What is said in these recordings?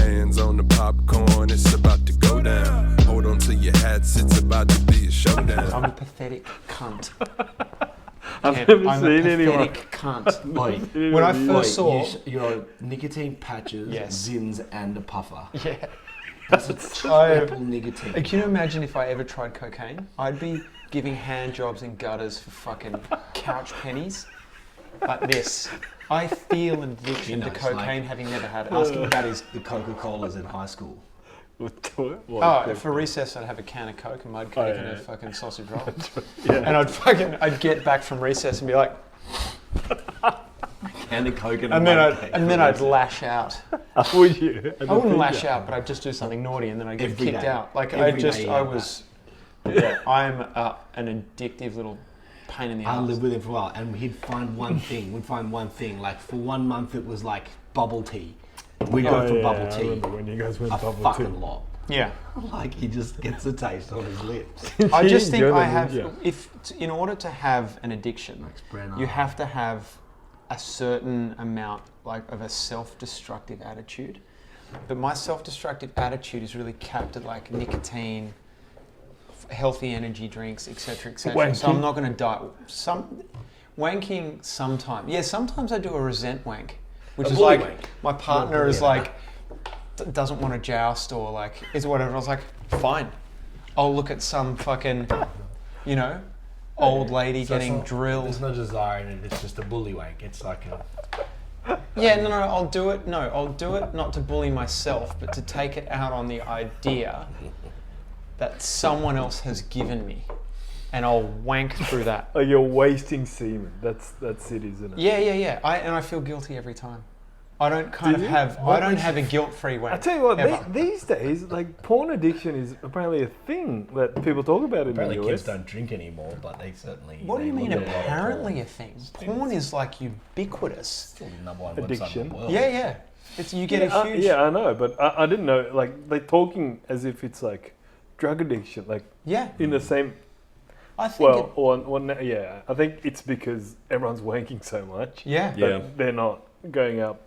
hands on the popcorn, it's about to go down. Hold on to your hats, it's about to be a showdown. I'm a pathetic cunt. I've never I'm seen a anyone. pathetic cunt. Wait, When I first saw... you're nicotine patches, Yes. Zins, and a puffer. Yeah. That's a triple nicotine. Can you imagine if I ever tried cocaine? I'd be giving hand jobs in gutters for fucking couch pennies. Like this. I feel an addiction to cocaine having never had it. Asking about is the Coca-Colas in high school. For recess I'd have a can of Coke, a mud Coke, and a fucking sausage roll. Yeah. And I'd get back from recess and be like... And a Coke and then I'd lash out. Would you? I wouldn't lash out, but I'd just do something naughty and then I'd get Every kicked day. out. Like Every day you have I'm an addictive little pain in the I ass. lived with him for a while, and he'd find one thing. Like for 1 month, it was like bubble tea. We go for bubble I tea. remember when you guys went A bubble tea. fucking lot. Yeah. Like he just gets a taste on his lips. I just think You're the I have, ninja. in order to have an addiction, you have to have a certain amount of a self-destructive attitude. But my self-destructive attitude is really capped at like nicotine, healthy energy drinks, etc., etc. So I'm not going to die. Wanking sometimes. Yeah, sometimes I do a resent wank, which is like wank. my partner is like doesn't want to joust or like is whatever. I was like, fine, I'll look at some fucking, old lady getting drilled. There's no desire in it. It's just a bully wank. It's like a. Yeah, no, I'll do it. No, I'll do it not to bully myself, but to take it out on the idea that someone else has given me, and I'll wank through that. Oh, you're wasting semen. That's it, isn't it? Yeah. I feel guilty every time. I don't have a guilt-free wank. I tell you what, ever. these days, like porn addiction is apparently a thing that people talk about in Apparently, the kids US. don't drink anymore, but they certainly. What do you mean look at a lot of apparently a thing? Porn is like ubiquitous. Still the number one Addiction. website in the world. Yeah. You get a huge... Yeah, I know, but I didn't know. Like they're talking as if it's like drug addiction, like in the same. I think I think it's because everyone's wanking so much. Yeah. That they're not going out.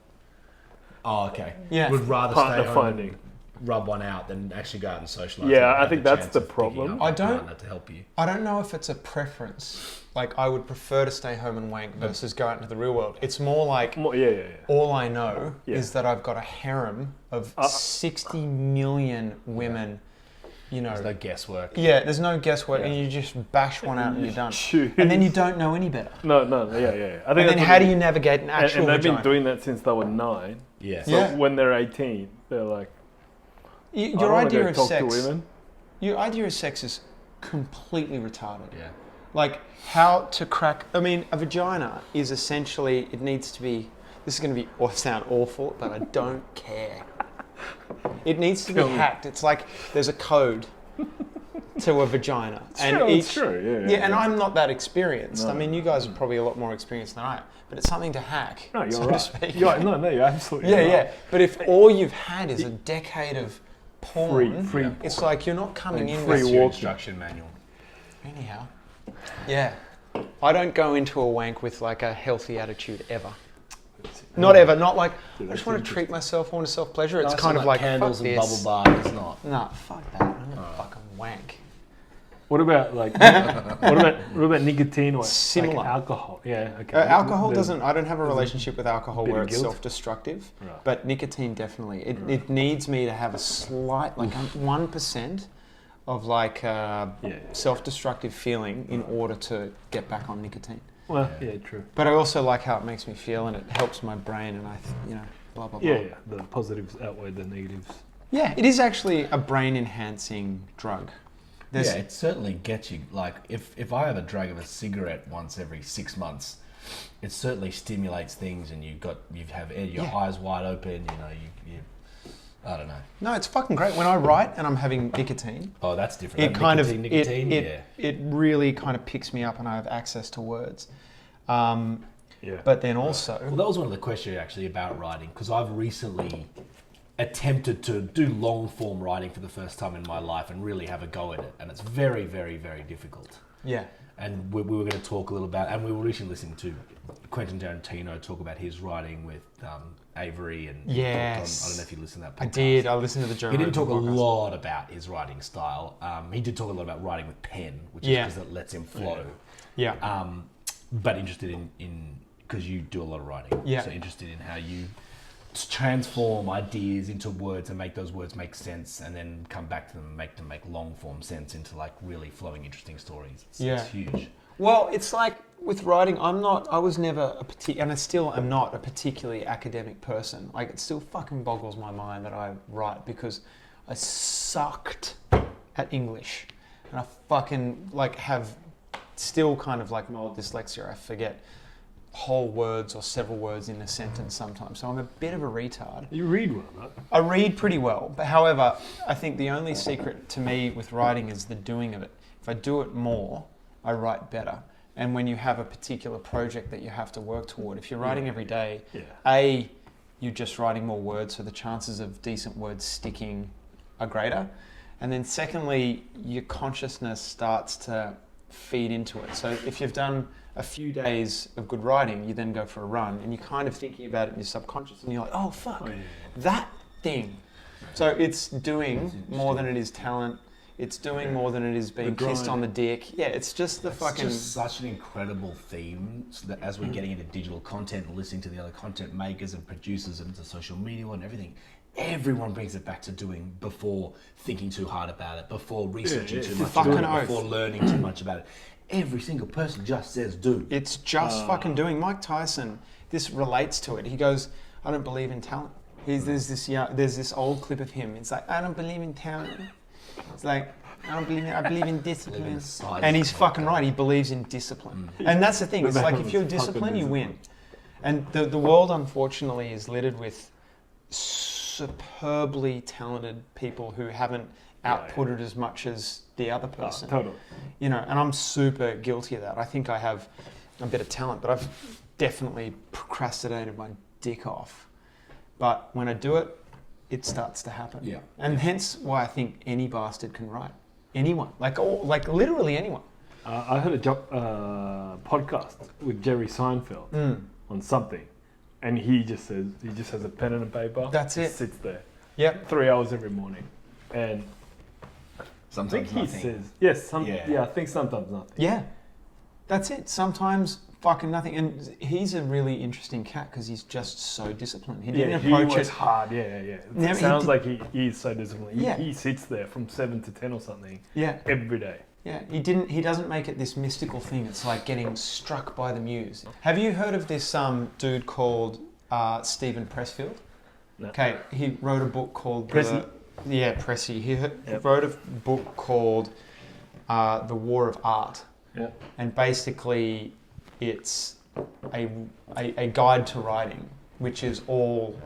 Oh, okay. Yeah. Would rather Partner stay home finding. and rub one out than actually go out and socialise. Yeah, and I think have that's chance the of picking problem. up a partner to help you. I don't know if it's a preference. Like, I would prefer to stay home and wank versus go out into the real world. It's more like all I know is that I've got a harem of 60 million women. There's no guesswork. Yeah, there's no guesswork, and you just bash one out and you're done. And then you don't know any better. No, yeah. I And think then how do you navigate an actual and they've vagina? been doing that since they were 9. Yeah. So when they're 18, they're like, your idea of talk sex. to women. Your idea of sex is completely retarded. Yeah. Like how to crack. I mean, a vagina is essentially. It needs to be. This is going to sound awful, but I don't care. It needs to be hacked. It's like there's a code to a vagina, It's true. Yeah. and I'm not that experienced. No. I mean, you guys are probably a lot more experienced than I am, but it's something to hack. No, you're so right. to speak. You're absolutely right. Yeah. But if all you've had is a decade of porn, Free. it's like you're not coming in free with Your walking. instruction manual. Anyhow, yeah. I don't go into a wank with like a healthy attitude ever. Not ever. Not like I just want to treat myself. I want to self-pleasure. It's kind of like candles fuck and this. bubble bar. It's not. Nah, fuck that. I'm gonna fucking wank. What about like what about nicotine or Similar. like alcohol? Yeah. Okay. Alcohol doesn't. I don't have a relationship with alcohol bit where of it's guilt. self-destructive. Right. But nicotine definitely. It needs me to have a slight, like 1% of like self-destructive feeling in order to get back on nicotine. Well, yeah, true. But I also like how it makes me feel, and it helps my brain, and blah blah blah. Yeah. The positives outweigh the negatives. Yeah, it is actually a brain-enhancing drug. It certainly gets you. Like, if I have a drag of a cigarette once every 6 months, it certainly stimulates things, and you have your eyes wide open. You I don't know. No, it's fucking great. When I write and I'm having nicotine, Oh, that's different. it kind of nicotine. it really kind of picks me up, and I have access to words. But then also, Well, that was one of the questions actually about writing, because I've recently attempted to do long form writing for the first time in my life and really have a go at it, and it's very, very, very difficult. Yeah. And we were going to talk a little about, and we were recently listening to Quentin Tarantino talk about his writing with Avery and yes. I don't know if you listened to that podcast. I did. I listened to the Joe He didn't Rogan talk podcast. a lot about his writing style. He did talk a lot about writing with pen, which is because it lets him flow. Yeah. But interested in because you do a lot of writing. Yeah. So interested in how you transform ideas into words and make those words make sense, and then come back to them and make them make long form sense into like really flowing, interesting stories. It's huge. Well, it's like with writing, I was never and I still am not a particularly academic person. Like, it still fucking boggles my mind that I write because I sucked at English. And I fucking like have still kind of like mild dyslexia. I forget whole words or several words in a sentence sometimes. So I'm a bit of a retard. You read well, right? I read pretty well. But however, I think the only secret to me with writing is the doing of it. If I do it more, I write better. And when you have a particular project that you have to work toward, if you're writing every day, you're just writing more words, so the chances of decent words sticking are greater. And then secondly, your consciousness starts to feed into it. So if you've done a few days of good writing, you then go for a run and you're kind of thinking about it in your subconscious and you're like, oh fuck, that thing. So it's doing more than it is talent. It's doing more than it is being kissed on the dick. Yeah, it's just the fucking... It's just such an incredible theme, so that as we're getting into digital content and listening to the other content makers and producers and the social media and everything, everyone brings it back to doing before thinking too hard about it, before researching too much about it, before learning too much about it. Every single person just says do. It's just fucking doing. Mike Tyson, this relates to it. He goes, I don't believe in talent. There's this old clip of him. It's like, I don't believe in talent. It's like, I don't believe in it. I believe in discipline. And he's fucking right. He believes in discipline. And that's the thing. It's like, if you're disciplined, you win. And the world, unfortunately, is littered with superbly talented people who haven't outputted as much as the other person. Totally. You know, and I'm super guilty of that. I think I have a bit of talent, but I've definitely procrastinated my dick off. But when I do it, it starts to happen. Yeah. And hence why I think any bastard can write. Anyone. Like literally anyone. I heard a podcast with Jerry Seinfeld on something, and he just has a pen and a paper. That's it. Sits there. Yep. 3 hours every morning, and Sometimes I think nothing. he says yes. I think sometimes nothing. Yeah. That's it. Sometimes fucking nothing. And he's a really interesting cat because he's just so disciplined. He didn't approach it hard. It sounds like he is so disciplined. He sits there from 7 to 10 or something. Yeah. Every day. Yeah, he doesn't make it this mystical thing. It's like getting struck by the muse. Have you heard of this dude called Stephen Pressfield? No. Okay, he wrote a book called Pressy? Pressy. He wrote a book called The War of Art. Yeah. And basically it's a guide to writing, which is all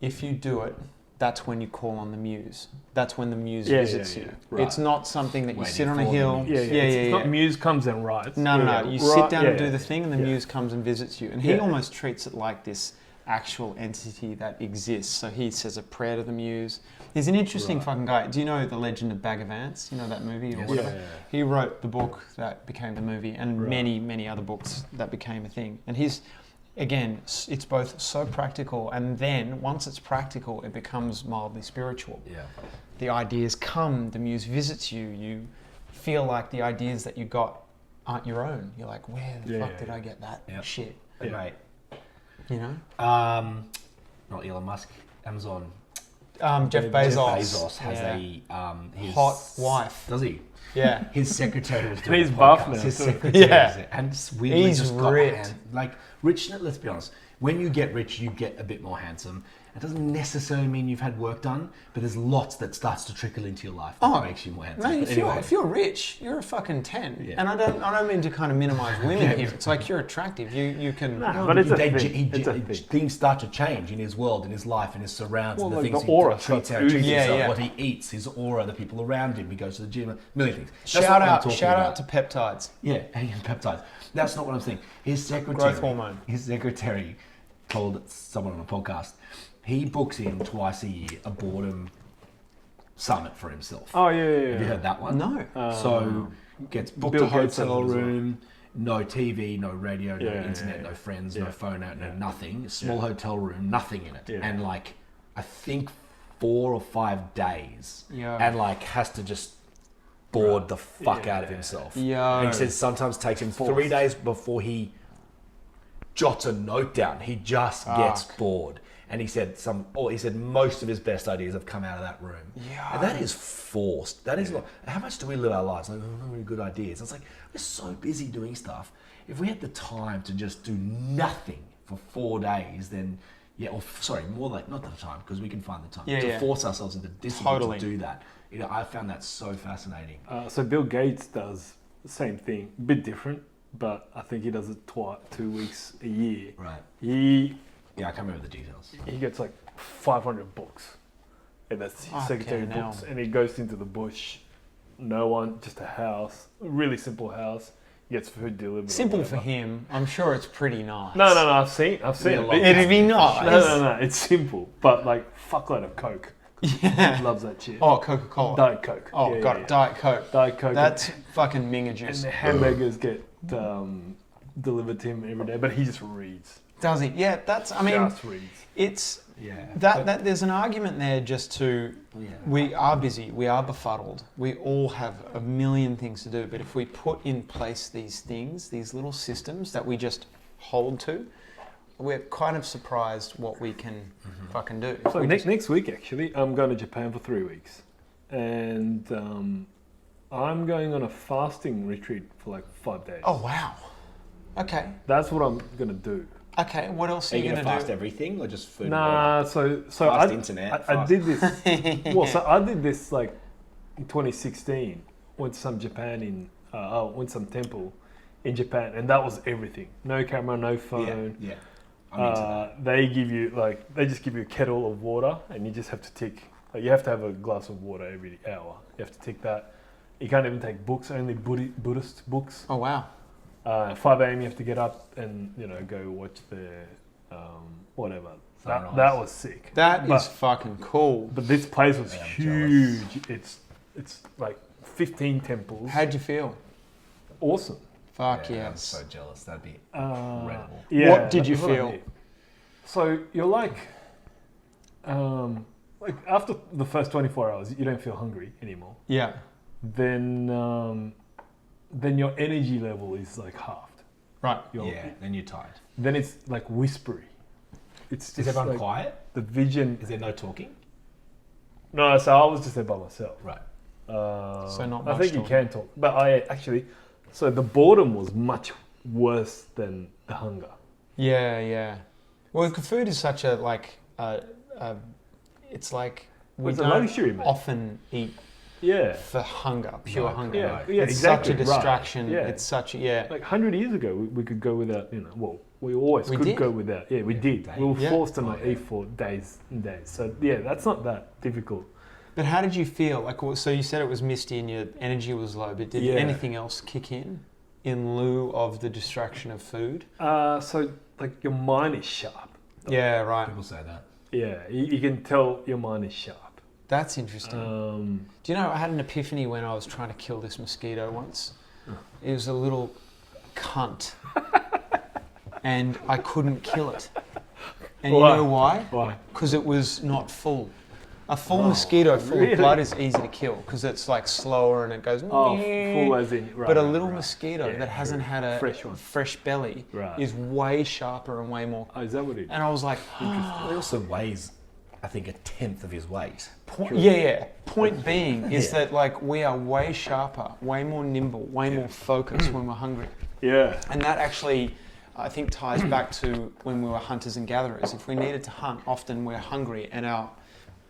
if you do it, that's when you call on the muse. That's when the muse visits you. Right. It's not something that you Waiting sit on a for the hill. muse. It's not muse comes and writes. No. You sit down and do the thing, and the Yeah. muse comes and visits you. And he almost treats it like this actual entity that exists. So he says a prayer to the muse. He's an interesting fucking guy. Do you know The Legend of Bag of Ants? You know that movie or whatever? Yeah. He wrote the book that became the movie, and many, many other books that became a thing. And he's, again, it's both so practical, and then once it's practical, it becomes mildly spiritual. Yeah. The ideas come, the muse visits you, you feel like the ideas that you got aren't your own. You're like, where the fuck did I get that shit? Hey, mate. You know? Not Elon Musk. Amazon. Jeff Bezos. Jeff Bezos has his hot wife. Does he? Yeah. His secretary was doing He's a buff podcast. now, His too. secretary Yeah. and weirdly He's just got ripped. like rich. Let's be honest. When you get rich, you get a bit more handsome. It doesn't necessarily mean you've had work done, but there's lots that starts to trickle into your life that makes you more handsome. Mate, But if you're rich, you're a fucking 10. Yeah. And I don't mean to kind of minimize women here. It's like you're attractive. You can. But it's a thing. things start to change in his world, in his life, in his surrounds, and the like things the aura he treats starts oozing. himself, what he eats, his aura, the people around him. He goes to the gym, a million things. That's Shout not what I'm talking out about. to peptides. Yeah, and peptides. That's not what I'm saying. His secretary, Growth hormone. His secretary told someone on a podcast, he books in twice a year a boredom summit for himself. Oh yeah. Have you heard that one? No. So gets Bill booked a Gates has hotel it as well. room, no TV, no radio, no Yeah, internet, yeah, no friends, yeah. no phone out, no Yeah. nothing. A small Yeah. hotel room, nothing in it, Yeah. and like I think 4 or 5 days, Yeah. and like has to just board the fuck out of Yeah. himself. Yeah. And he says sometimes takes him 3 days before he jots a note down. He just gets Fuck. bored. And he said he said most of his best ideas have come out of that room. Yeah. And that is forced. That is not. How much do we live our lives? Like, oh, no really good ideas. It's like we're so busy doing stuff. If we had the time to just do nothing for 4 days, then more like not the time because we can find the time to force ourselves into discipline to do that. You know, I found that so fascinating. So Bill Gates does the same thing, a bit different, but I think he does it 2 weeks a year. Right. Yeah, I can't remember the details. He gets like 500 books, and that's his secretary hell. books, and he goes into the bush. No one, just a house, a really simple house. He gets food delivered. or Simple for whatever. him. I'm sure it's pretty nice. No, I've seen it. It'd be nice. No, it's simple, but like fuckload of Coke. Yeah. Loves that shit. Oh, Coca-Cola. Diet Coke. Oh, Yeah, got yeah, it. Diet Coke. Diet Coke. That's fucking minger and juice. the hamburgers get delivered to him every day, but he just reads. Does he? Yeah, that's, I mean, Just reads. it's, Yeah. that there's an argument there just to, Yeah. we are busy, we are befuddled, we all have a million things to do, but if we put in place these things, these little systems that we just hold to, we're kind of surprised what we can fucking do. So We next week, actually, I'm going to Japan for 3 weeks, and I'm going on a fasting retreat for like 5 days. Oh, wow. Okay. That's what I'm gonna do. Okay, what else Are are you you going going to to fast do? everything or just food? Nah, so Fast I, internet, I fast- did this. Well, so I did this like in 2016. Went to some Japan went to some temple in Japan, and that was everything. No camera, no phone. Yeah. I'm into that. They just give you a kettle of water, and you just have to tick. You have to have a glass of water every hour. You have to tick that. You can't even take books, only Buddhist books. Oh, wow. 5 a.m. you have to get up and go watch the whatever. Sunrise. That was sick. That But- is fucking cool. But this place was Yeah, I'm huge. It's like 15 temples. How'd you feel? Awesome. Fuck Yeah, I'm yes. so jealous. That'd be incredible. Yeah, What did you that's what I feel? need. So you're like after the first 24 hours, you don't feel hungry anymore. Yeah. Then your energy level is like halved. Right. Yeah, then you're tired. Then it's like whispery. It's just Is everyone like quiet? the vision. Is there no talking? No, so I was just there by myself. Right. So not I much think you talking. can talk, but I actually. So the boredom was much worse than the hunger. Yeah, yeah. Well, food is such a it's like we It's a don't luxury, man. often eat Yeah. for hunger, pure No, hunger. Yeah, Right. yeah, It's exactly. such a distraction. Right. Yeah. It's such a, yeah. Like 100 years ago, we could go without, we always We could did. go without. Yeah, we Yeah, did. days. We were Yeah. forced to not Oh, yeah. eat for days and days. So, yeah, that's not that difficult. But how did you feel? Like, so you said it was misty and your energy was low, but did Yeah. anything else kick in lieu of the distraction of food? So, like, your mind is sharp. Yeah, right. People say that. Yeah, you can tell your mind is sharp. That's interesting. Um, Do you know, I had an epiphany when I was trying to kill this mosquito once. It was a little cunt. And I couldn't kill it. And Why? you know why? Why? Because it was not full. A full mosquito full really? of blood is easy to kill because it's like slower and it goes. Oh, "Meh." full as in, right. But a little right. mosquito Yeah, that hasn't had a Fresh one. fresh belly Right. is way sharper and way more. Oh, is that what it is? And I was like, He also weighs, I think, 1/10 of his weight. yeah. Point being is that like we are way sharper, way more nimble, way more focused when we're hungry. Yeah. And that actually, I think, ties back to when we were hunters and gatherers. If we needed to hunt, often we're hungry and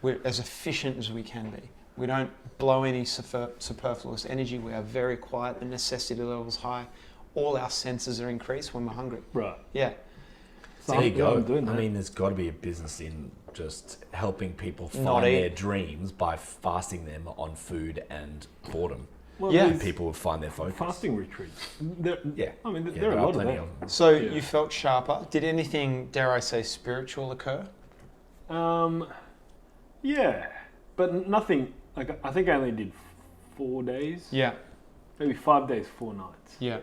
we're as efficient as we can be. We don't blow any superfluous energy. We are very quiet. The necessity level is high. All our senses are increased when we're hungry. Right. Yeah. So There you go. I'm doing I that. mean, there's got to be a business in just helping people Not find eat. their dreams by fasting them on food and boredom. Well, Yeah. there's People would find their focus. fasting retreats. Yeah. I mean, Yeah, there are a lot of plenty them. them. So Yeah. you felt sharper. Did anything, dare I say, spiritual occur? Yeah, but nothing. Like I think I only did 4 days. Yeah. maybe 5 days, 4 nights. Yeah.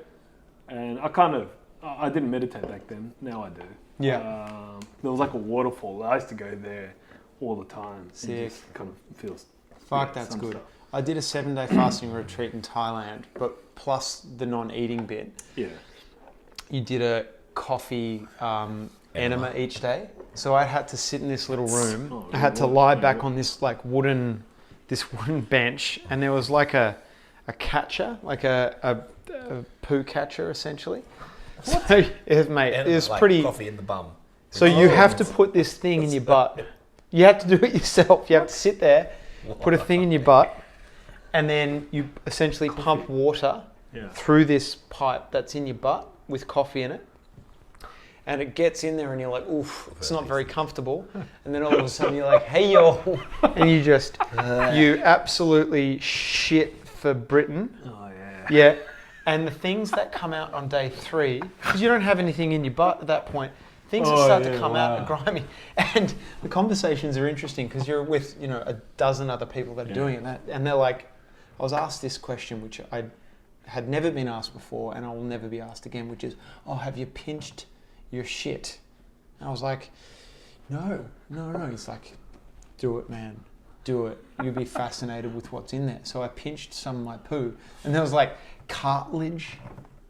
And I didn't meditate back then. Now I do. Yeah. There was like a waterfall. I used to go there all the time. Sick. It just kind of feels. Fuck, that's good. Stuff. I did a 7-day fasting retreat in Thailand, but plus the non-eating bit. Yeah. You did a coffee enema each day. So I had to sit in this little room. Oh, I had to lie back on this like wooden bench, and there was like a catcher, like a poo catcher essentially. What? So it was like pretty. Coffee in the bum. So you have to put this thing in your butt. You have to do it yourself. You have to sit there, put a thing in your butt, and then you essentially pump water through this pipe that's in your butt with coffee in it. And it gets in there and you're like, oof, it's not very comfortable. And then all of a sudden you're like, hey, yo. And you absolutely shit for Britain. Oh, yeah. Yeah. And the things that come out on day 3, because you don't have anything in your butt at that point, things that start to come out are grimy. And the conversations are interesting because you're with, a dozen other people that are doing it. And they're like, I was asked this question, which I had never been asked before and I will never be asked again, which is, have you pinched your shit? And I was like, no. He's like, do it, man. Do it. You'll be fascinated with what's in there. So I pinched some of my poo and there was like cartilage,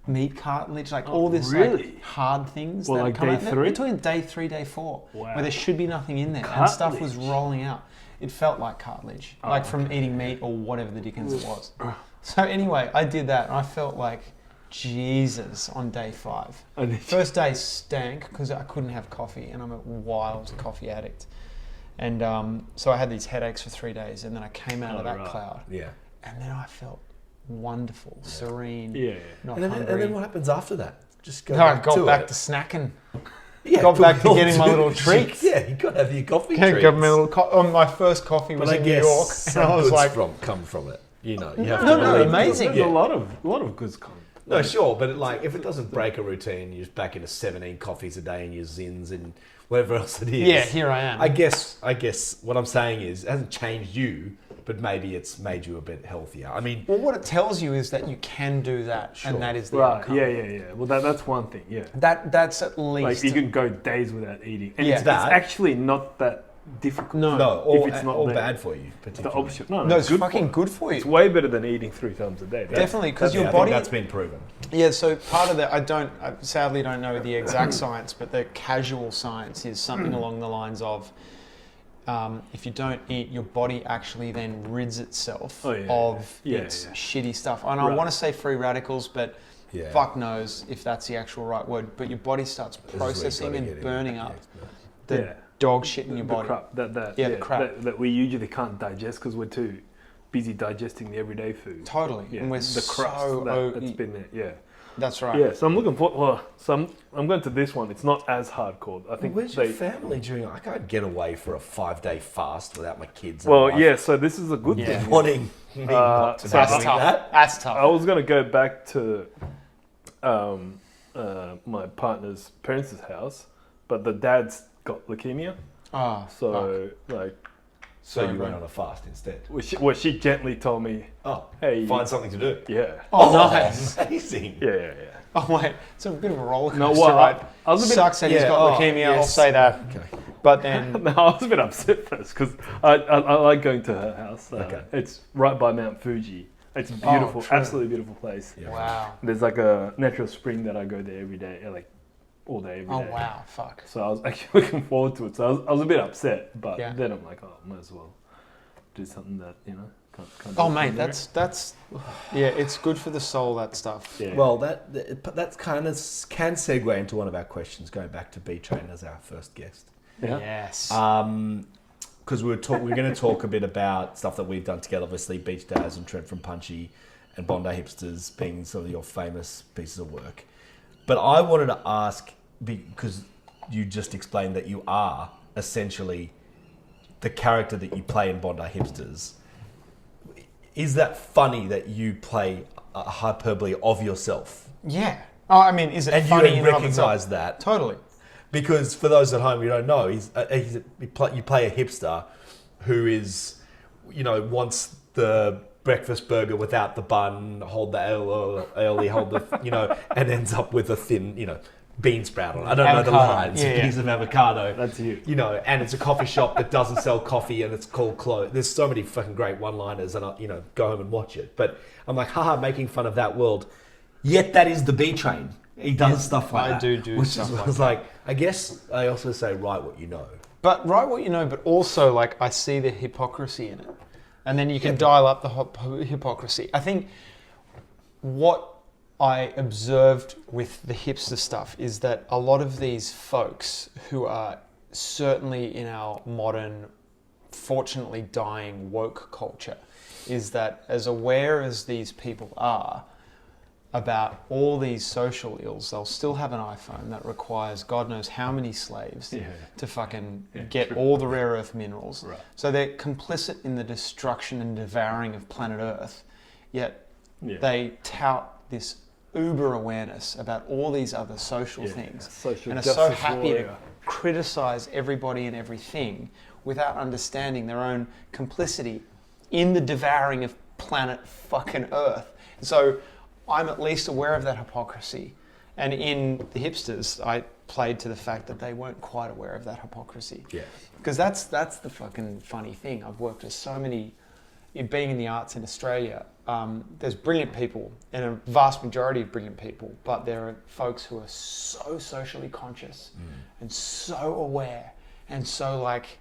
meat cartilage, like all this like hard things that like come day out. 3? We're talking day 3, day 4, where there should be nothing in there and stuff was rolling out. It felt like cartilage, from eating meat or whatever the dickens it was. So anyway, I did that and I felt like Jesus on day 5. First day stank because I couldn't have coffee and I'm a wild coffee addict. And so I had these headaches for 3 days and then I came out of that cloud. Yeah. And then I felt wonderful, serene, not hungry. And then what happens after that? Just go I back got to back it. to snacking. Yeah, got back to getting my little treats. Yeah, you got to have your coffee treats. Got my little my first coffee was in New York. And I was like, come from it. You have to believe amazing. There's a lot of goods come. No, sure, but if it doesn't break a routine, you're back into 17 coffees a day and your zins and whatever else it is. Yeah, here I am. I guess what I'm saying is it hasn't changed you, but maybe it's made you a bit healthier. I mean, well, what it tells you is that you can do that, and that is the right. outcome. Yeah. Well, that's one thing. Yeah. That's at least like you can go days without eating, and it's actually not that difficult. No, if it's not bad for you. The option. No, it's fucking good for you. It's way better than eating 3 times a day. Definitely, because your I body. think that's been proven. Yeah, so part of that, I sadly don't know the exact science, but the casual science is something along the lines of, if you don't eat, your body actually then rids itself of its shitty stuff. And I want to say free radicals, but fuck knows if that's the actual right word. But your body starts processing and burning up the dog shit in your body. The crap that we usually can't digest because we're too busy digesting the everyday food. Totally. Yeah. And we're the crust that's been there. Yeah. That's right. Yeah, so I'm looking for. I'm going to this one. It's not as hardcore. I think. Where's your family during? I can't get away for a 5-day fast without my kids. So this is a good thing. Wanting me not to that's tough. That's tough. I was going to go back to my partner's parents' house, but the dad's got leukemia. So you went on a fast instead? Well, she gently told me, hey, find something to do. Yeah. Oh, nice. Amazing. Yeah. Oh, wait. It's a bit of a roller coaster, No, well, right? I was a bit... Sucks that he's got leukemia, yes. I'll say that. Okay. But then... No, I was a bit upset first because I like going to her house. It's right by Mount Fuji. It's beautiful, absolutely beautiful place. Yeah. Wow. There's like a natural spring that I go there every day, all day, every day. Oh, wow, fuck. So I was actually looking forward to it. So I was a bit upset, but then I'm like, might as well do something that, can't oh, mate, that's it's good for the soul, that stuff. Yeah. Well, that kind of can segue into one of our questions, going back to B-Train as our first guest. Yeah. Yes. Because we're going to talk a bit about stuff that we've done together, obviously Beach Day, Az and Trent from Punchy and Bondi Hipsters being some of your famous pieces of work. But I wanted to ask, because you just explained that you are essentially the character that you play in Bondi Hipsters. Is that funny that you play a hyperbole of yourself? Yeah. Oh, I mean, is it and funny? And you recognise that? Totally. Because for those at home who don't know, you play a hipster who is, wants the breakfast burger without the bun, hold the aioli, hold the, and ends up with a thin, bean sprout on it. I don't know the lines. Piece of avocado. That's you. And it's a coffee shop that doesn't sell coffee and it's called clothes. There's so many fucking great one-liners and I, go home and watch it. But I'm like, haha, making fun of that world. Yet that is the B train. He does stuff like that. I do which stuff is, like I was like, I guess I also say write what you know. But write what you know, but also like I see the hypocrisy in it. And then you can dial up the hypocrisy. I think what I observed with the hipster stuff is that a lot of these folks who are certainly in our modern, fortunately dying woke culture, is that as aware as these people are about all these social ills, they'll still have an iPhone that requires God knows how many slaves to fucking get all the rare earth minerals. Right. So they're complicit in the destruction and devouring of planet Earth, yet they tout this uber awareness about all these other social things and are so happy to criticize everybody and everything without understanding their own complicity in the devouring of planet fucking Earth. So I'm at least aware of that hypocrisy. And in the hipsters, I played to the fact that they weren't quite aware of that hypocrisy. Yeah. Because that's the fucking funny thing. I've worked with so many, being in the arts in Australia, there's brilliant people and a vast majority of brilliant people, but there are folks who are so socially conscious and so aware and so like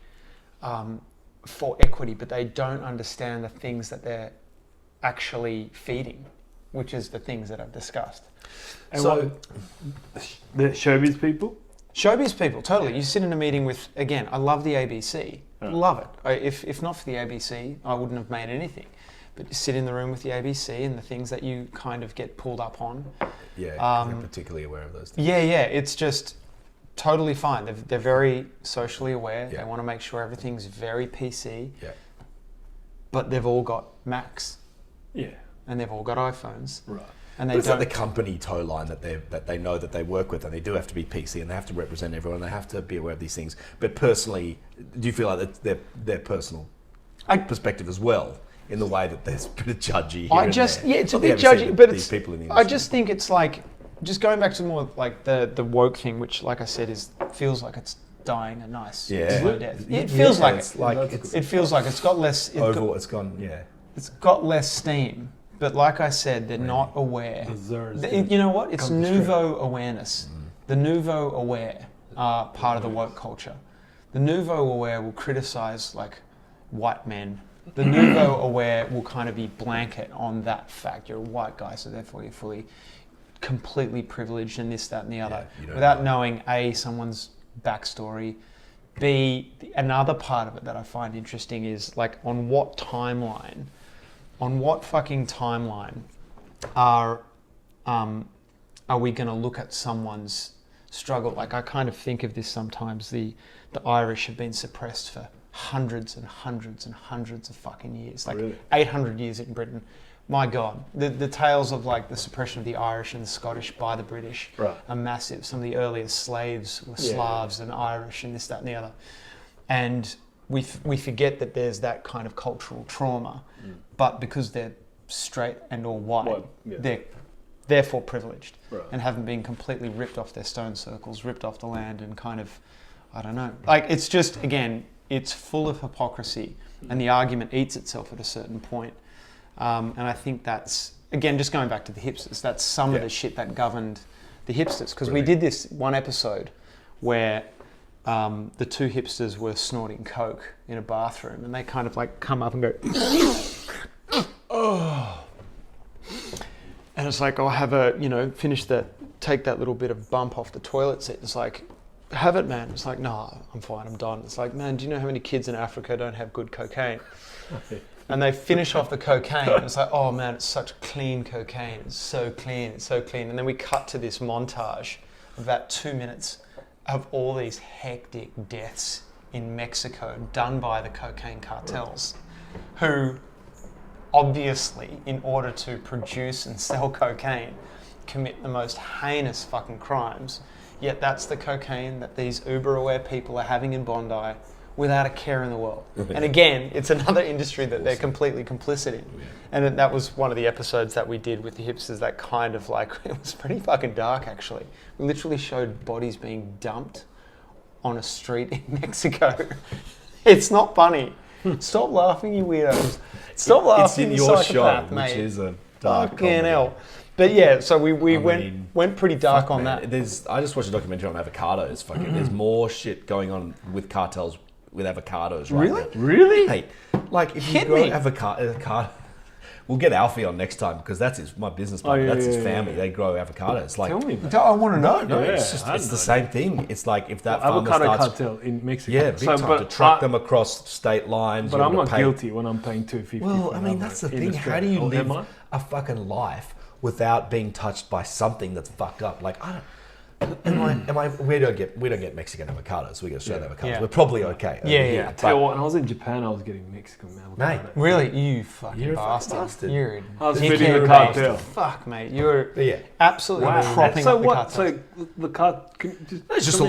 for equity, but they don't understand the things that they're actually feeding, which is the things that I've discussed. And so the showbiz people? Showbiz people, totally. You sit in a meeting with, again, I love the ABC. Love it. If not for the ABC, I wouldn't have made anything. But you sit in the room with the ABC and the things that you kind of get pulled up on. Yeah, you're particularly aware of those things. Yeah, it's just totally fine. They're very socially aware. They want to make sure everything's very PC. Yeah. But they've all got Macs. Yeah. And they've all got iPhones. Right. And But it's like the company toe line that they know that they work with, and they do have to be PC, and they have to represent everyone. They have to be aware of these things. But personally, do you feel like that's their personal perspective as well, in the way that there's a bit of judgy? It's a bit judgy, but it's. People in the I just think it's like, just going back to more like the woke thing, which, like I said, feels like it's dying a nice slow death. It feels like it. It feels like it's got less. It's gone. Yeah. It's got less steam. But like I said, they're not aware. You know what? It's nouveau awareness. The nouveau aware are part of the woke culture. The nouveau aware will criticize like white men. The nouveau aware will kind of be blanket on that fact. You're a white guy, so therefore you're fully, completely privileged and this, that, and the other, without knowing A, someone's backstory. B, another part of it that I find interesting is like on what fucking timeline are we going to look at someone's struggle? Like I kind of think of this sometimes. The Irish have been suppressed for hundreds and hundreds and hundreds of fucking years, like 800 years in Britain. My God, the tales of like the suppression of the Irish and the Scottish by the British are massive. Some of the earliest slaves were Slavs and Irish and this, that, and the other. And we forget that there's that kind of cultural trauma, but because they're straight and or white, they're therefore privileged and haven't been completely ripped off their stone circles, ripped off the land, and kind of, I don't know. Like it's just, again, it's full of hypocrisy, and the argument eats itself at a certain point. And I think that's, again, just going back to the hipsters, that's some of the shit that governed the hipsters, because we did this one episode where the two hipsters were snorting coke in a bathroom, and they kind of like come up and go, oh, and it's like, I'll have take that little bit of bump off the toilet seat. It's like, have it, man. It's like, nah, I'm fine, I'm done. It's like, man, do you know how many kids in Africa don't have good cocaine? And they finish off the cocaine, and it's like, oh man, it's such clean cocaine. It's so clean, it's so clean. And then we cut to this montage of about 2 minutes of all these hectic deaths in Mexico done by the cocaine cartels, who obviously, in order to produce and sell cocaine, commit the most heinous fucking crimes. Yet that's the cocaine that these uber-aware people are having in Bondi without a care in the world. And again, it's another industry that they're completely complicit in. And that was one of the episodes that we did with the hipsters that kind of like, it was pretty fucking dark actually. We literally showed bodies being dumped on a street in Mexico. It's not funny. Stop laughing, you weirdos. Stop laughing, it's in you your psychopath, show, mate. which is a dark Fucking comedy. hell. But yeah, so we went pretty dark on Man, that. I just watched a documentary on avocados. There's more shit going on with cartels with avocados right Really? now. Really? Hey, like if you Hit grow me. avocado, we'll get Alfie on next time because that's my business partner. That's his family. They grow avocados. Like, Tell me, man. I want to know. no, Yeah, it's just I it's the know same thing. It's like if that farmer Avocado starts, cartel in Mexico. yeah, big time to truck them across state lines. But you I'm gotta not pay. guilty when I'm paying $2.50. Well, for I mean, an that's the avocado in thing. How do Australia. you Or am live I? a fucking life without being touched by something that's fucked up? Like, I don't. We don't get Mexican avocados. We get Australian avocados. Yeah. We're probably okay. over Yeah, here. yeah. I tell you But what, when I was in Japan, I was getting Mexican avocado. Mate. Really? You fucking You're a bastard. fucking bastard. You're I was a feeding dickhead the bastard. cartel. Fuck, mate. You're yeah. absolutely propping So up the what? cartel. So the cart. It's just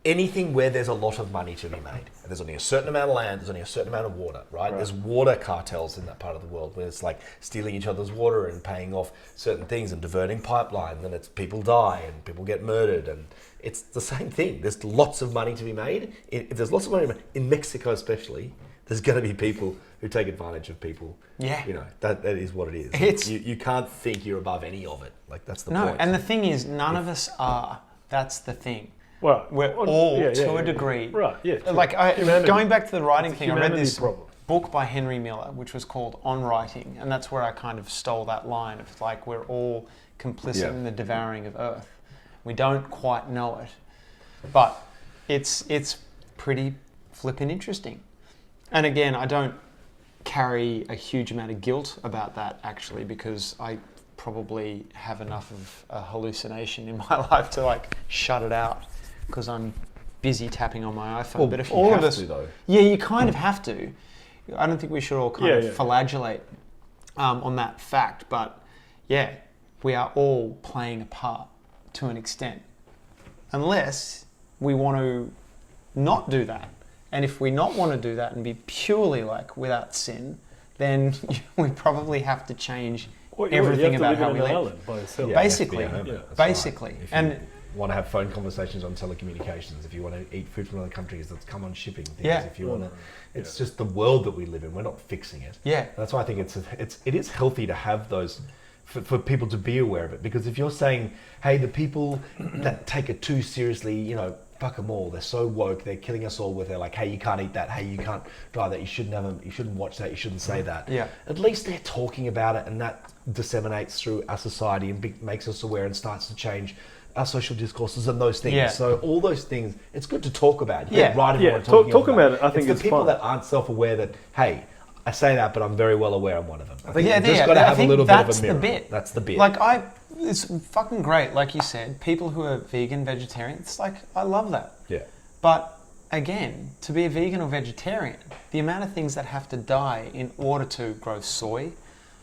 anything where there's a lot of money to be made. And there's only a certain amount of land, there's only a certain amount of water, right? There's water cartels in that part of the world where it's like stealing each other's water and paying off certain things and diverting pipelines, and it's people die and people get murdered, and it's the same thing. There's lots of money to be made. If there's lots of money in Mexico especially, there's going to be people who take advantage of people. Yeah. You know, that is what it is. It's- you can't think you're above any of it. Like, that's the No, point. and the thing is, none of us are. That's the thing. Well, We're all, to a degree. Right, yeah. true. Like, Humanity. going back to the writing It's a thing, I read humanity this problem. book by Henry Miller, which was called On Writing, and that's where I kind of stole that line of like, we're all complicit in the devouring of Earth. We don't quite know it, but it's pretty flippin' interesting. And again, I don't carry a huge amount of guilt about that actually, because I probably have enough of a hallucination in my life to like shut it out because I'm busy tapping on my iPhone. Well, but if you all have of us, to, though. yeah, you kind of have to. I don't think we should all kind of flagellate on that fact, but yeah, we are all playing a part to an extent, unless we want to not do that. And if we not want to do that and be purely like without sin, then we probably have to change everything about how we live. By yourself. Yeah, Basically, you have to be a hermit, that's basically. right. If And you want to have phone conversations on telecommunications, if you want to eat food from other countries, that's come on shipping things. Yeah. If you want to, it's just the world that we live in. We're not fixing it. Yeah. That's why I think it is healthy to have those for people to be aware of it. Because if you're saying, hey, the people that take it too seriously, you know, fuck them all. They're so woke. They're killing us all with. They're like, hey, you can't eat that. Hey, you can't drive that. You shouldn't watch that. You shouldn't say that. Yeah. At least they're talking about it, and that disseminates through our society and makes us aware and starts to change our social discourses and those things. Yeah. So all those things, it's good to talk about. You Yeah. can write Yeah, about talking talk about it. I think it's it's the people fun. that aren't self-aware that, hey, I say that, but I'm very well aware I'm one of them. I think Yeah, you've just yeah, got to I have a think little bit of that's a the mirror. bit. That's the bit. Like it's fucking great. Like you said, people who are vegan, vegetarian, it's like, I love that. yeah. But again, to be a vegan or vegetarian, the amount of things that have to die in order to grow soy,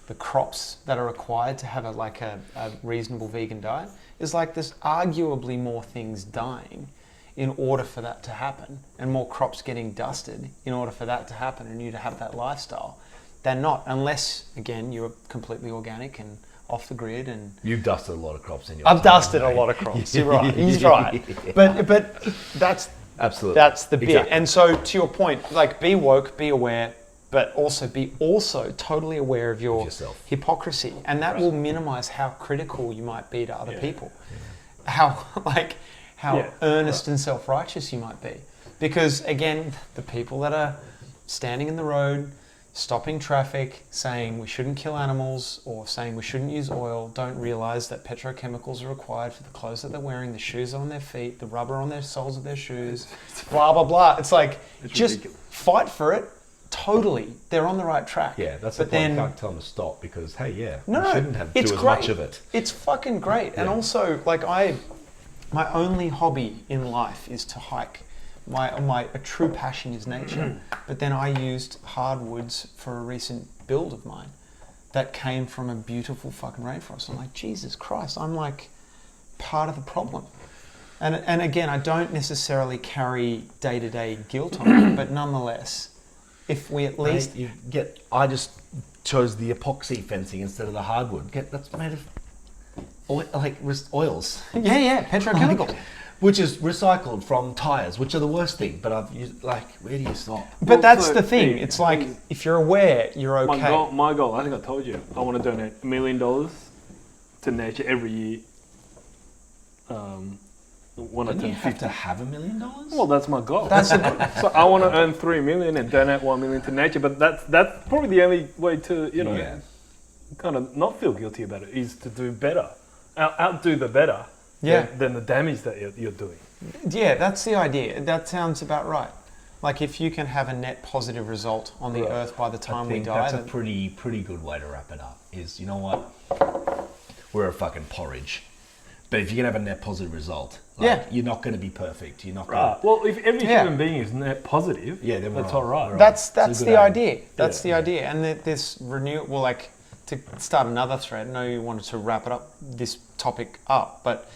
the crops that are required to have a reasonable vegan diet, is like there's arguably more things dying in order for that to happen, and more crops getting dusted in order for that to happen and you to have that lifestyle. They're not, unless, again, you're completely organic and off the grid. And You've dusted a lot of crops in your I've time, dusted mate. a lot of crops. You're right. He's right. But that's Absolutely. that's the bit. Exactly. And so, to your point, like, be woke, be aware, but also be totally aware of your yourself. hypocrisy, and that will minimize how critical you might be to other people, how earnest and self-righteous you might be, because again, the people that are standing in the road, stopping traffic, saying we shouldn't kill animals or saying we shouldn't use oil, don't realize that petrochemicals are required for the clothes that they're wearing, the shoes on their feet, the rubber on their soles of their shoes, blah, blah, blah. It's like, just ridiculous. fight for it. Totally. They're on the right track. Yeah, that's the but point. then, You can't tell them to stop because, hey, yeah, no, we shouldn't have it's do as great. much of it. It's fucking great. And also, like, my only hobby in life is to hike. A true passion is nature. But then I used hardwoods for a recent build of mine that came from a beautiful fucking rainforest. I'm like, Jesus Christ, I'm like part of the problem. And again, I don't necessarily carry day-to-day guilt on it, but nonetheless, if we at least... I just chose the epoxy fencing instead of the hardwood. That's made of oils. Yeah, petrochemical. Which is recycled from tyres, which are the worst thing. But I've used, where do you stop? But that's the thing. It's like, if you're aware, you're okay. My goal, I think I told you, I want to donate $1 million to nature every year. Don't you have to have $1 million? Well, that's my goal. So I want to earn $3 million and donate $1 million to nature. But that's probably the only way to kind of not feel guilty about it, is to do better, outdo the better than the damage that you're doing. Yeah, that's the idea. That sounds about right. Like, if you can have a net positive result on the earth by the time we die, that's a pretty good way to wrap it up. Is, you know what? We're a fucking porridge. But if you can have a net positive result, you're not going to be perfect. You're not going to... Well, if every human being is net positive, then that's all right. That's the idea. That's the idea. And this renewable, like, to start another thread, I know you wanted to wrap it up, this topic up, but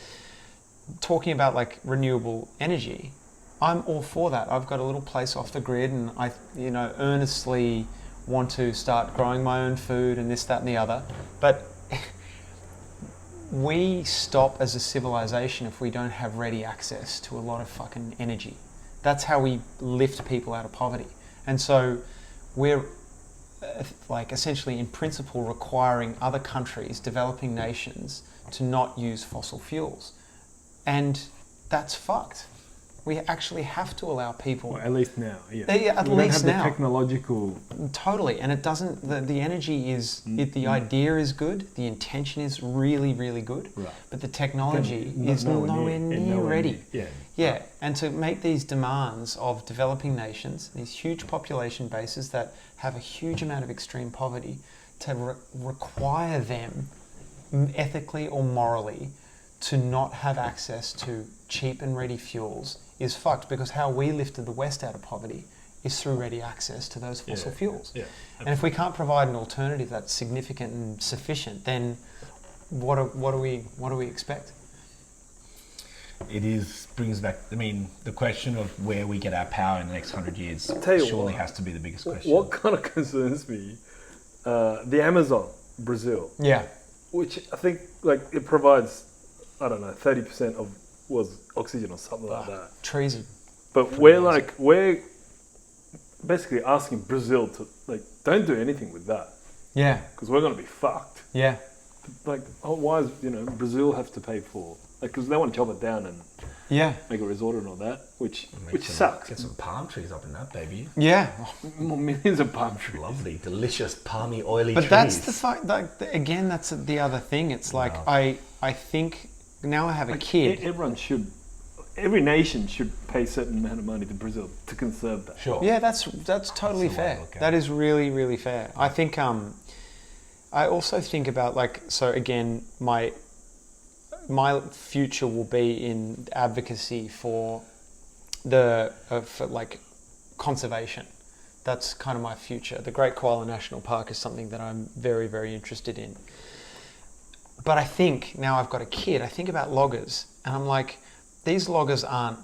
talking about, like, renewable energy, I'm all for that. I've got a little place off the grid, and I, earnestly want to start growing my own food and this, that, and the other. But we stop as a civilization if we don't have ready access to a lot of fucking energy. That's how we lift people out of poverty. And so we're essentially in principle requiring other countries, developing nations, to not use fossil fuels. And that's fucked. We actually have to allow people... Well, at least now, at least now. We don't have the technological... Totally, and it doesn't... The energy is... the idea is good, the intention is really, really good, but the technology is nowhere near ready. Yeah, and to make these demands of developing nations, these huge population bases that have a huge amount of extreme poverty, to require them, ethically or morally, to not have access to cheap and ready fuels is fucked, because how we lifted the West out of poverty is through ready access to those fossil fuels. Yeah, and if we can't provide an alternative that's significant and sufficient, then what do we expect? It brings back, the question of where we get our power in the next 100 years surely has to be the biggest question. What kind of concerns me, the Amazon, Brazil. Yeah. Which I think, it provides, 30% of oxygen or something like that. Trees. But we're basically asking Brazil to don't do anything with that. Yeah. Because we're going to be fucked. Yeah. Why does Brazil have to pay for? Because they want to chop it down and make a resort and all that, which sucks. Get some palm trees up in that, baby. Yeah. Millions of palm trees. Lovely, delicious, palmy, oily trees. But that's the fact. Again, that's the other thing. It's I think. Now I have a kid. Every nation should pay a certain amount of money to Brazil to conserve that. Sure. Yeah, that's totally fair. That is really, really fair. I think. I also think about so again, my future will be in advocacy for conservation. That's kind of my future. The Great Koala National Park is something that I'm very, very interested in. But I think, now I've got a kid, I think about loggers, and I'm like, these loggers aren't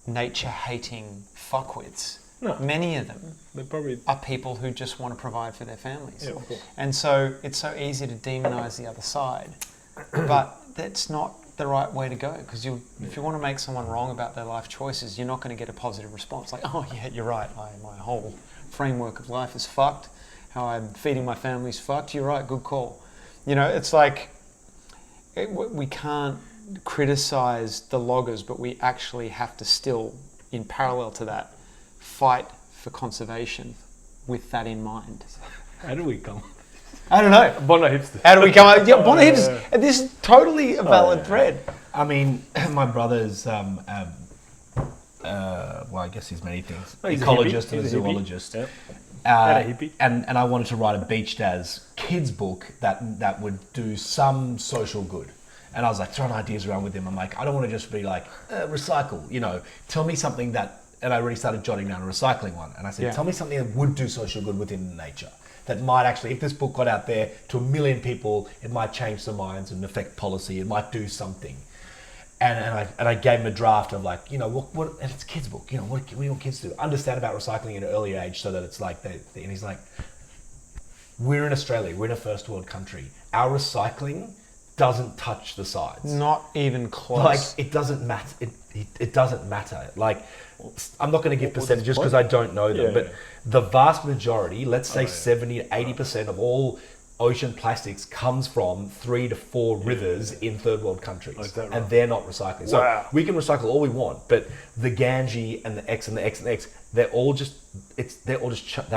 nature-hating fuckwits. No. Many of them are people who just want to provide for their families. Yeah, of course. And so it's so easy to demonise the other side. But that's not the right way to go, because if you want to make someone wrong about their life choices, you're not going to get a positive response. Like, oh yeah, you're right, my whole framework of life is fucked, how I'm feeding my family's fucked, you're right, good call. It's like... we can't criticise the loggers, but we actually have to still, in parallel to that, fight for conservation with that in mind. How do we come? I don't know. Bondi Hipsters. How do we come up? Yeah, Bondi Hipsters. This is totally a valid thread. My brother's, I guess he's many things. He's ecologist and a zoologist. Yep. And I wanted to write a Beach Daz kids book that would do some social good. And I was throwing ideas around with him. I'm like, I don't want to just be recycle, tell me something that, and I already started jotting down a recycling one. And I said, tell me something that would do social good within nature. That might actually, if this book got out there to 1 million people, it might change their minds and affect policy. It might do something. And I gave him a draft of like, what and it's a kid's book, what do you want kids to do? Understand about recycling at an early age so that it's like, and he's like, we're in Australia, we're in a first world country. Our recycling doesn't touch the sides. Not even close. Like, it doesn't matter. It doesn't matter. Like, I'm not going to give percentages because I don't know them, but the vast majority, let's say 70 to 80% of all ocean plastics comes from 3 to 4 rivers in third world countries, right? And they're not recycling. So we can recycle all we want, but the Ganges and the X and the X and the X, they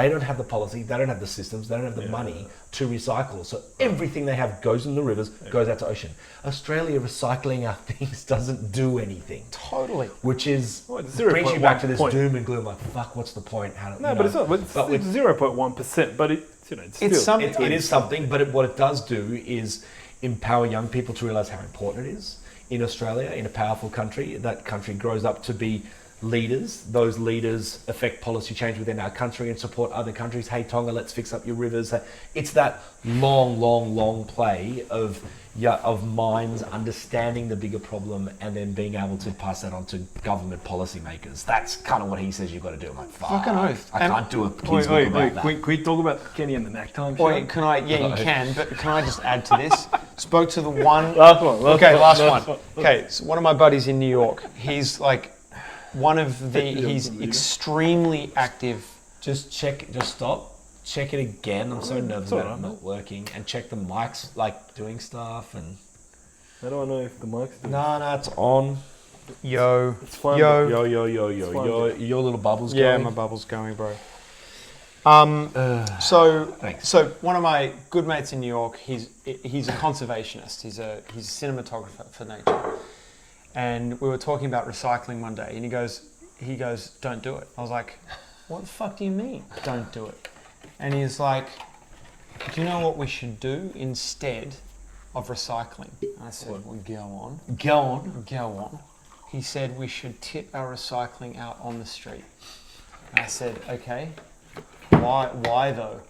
don't have the policy, they don't have the systems, they don't have the money to recycle. So everything they have goes in the rivers, goes out to ocean. Australia recycling our things doesn't do anything. Totally. Which is brings you back to this doom and gloom. Like, fuck, what's the point? But it's not. It's 0.1%. But it's something. It is something. But what it does do is empower young people to realise how important it is in Australia, in a powerful country. That country grows up to be leaders. Those leaders affect policy change within our country and support other countries. Hey Tonga, let's fix up your rivers. It's that long play of minds understanding the bigger problem and then being able to pass that on to government policymakers. That's kind of what he says you've got to do. I'm like, fucking oath. I can't do a kids book about that. Can we talk about Kenny and the Knack Time show? Wait, can I? Yeah, you can. But can I just add to this? Spoke to the one. Last one. Okay, so one of my buddies in New York. He's like he's extremely active. Just stop. Check it again. I'm so nervous about it not working. And check the mics, like doing stuff. And how do I know if the mic's doing? No, it's on. Yo. It's fine. Yo. Your little bubble's going. Yeah, my bubble's going, bro. So one of my good mates in New York, he's a conservationist. He's a cinematographer for nature. And we were talking about recycling one day, and he goes, don't do it. I was like, what the fuck do you mean, don't do it? And he's like, do you know what we should do instead of recycling? And I said, well, go on. He said, we should tip our recycling out on the street. And I said, okay, why though?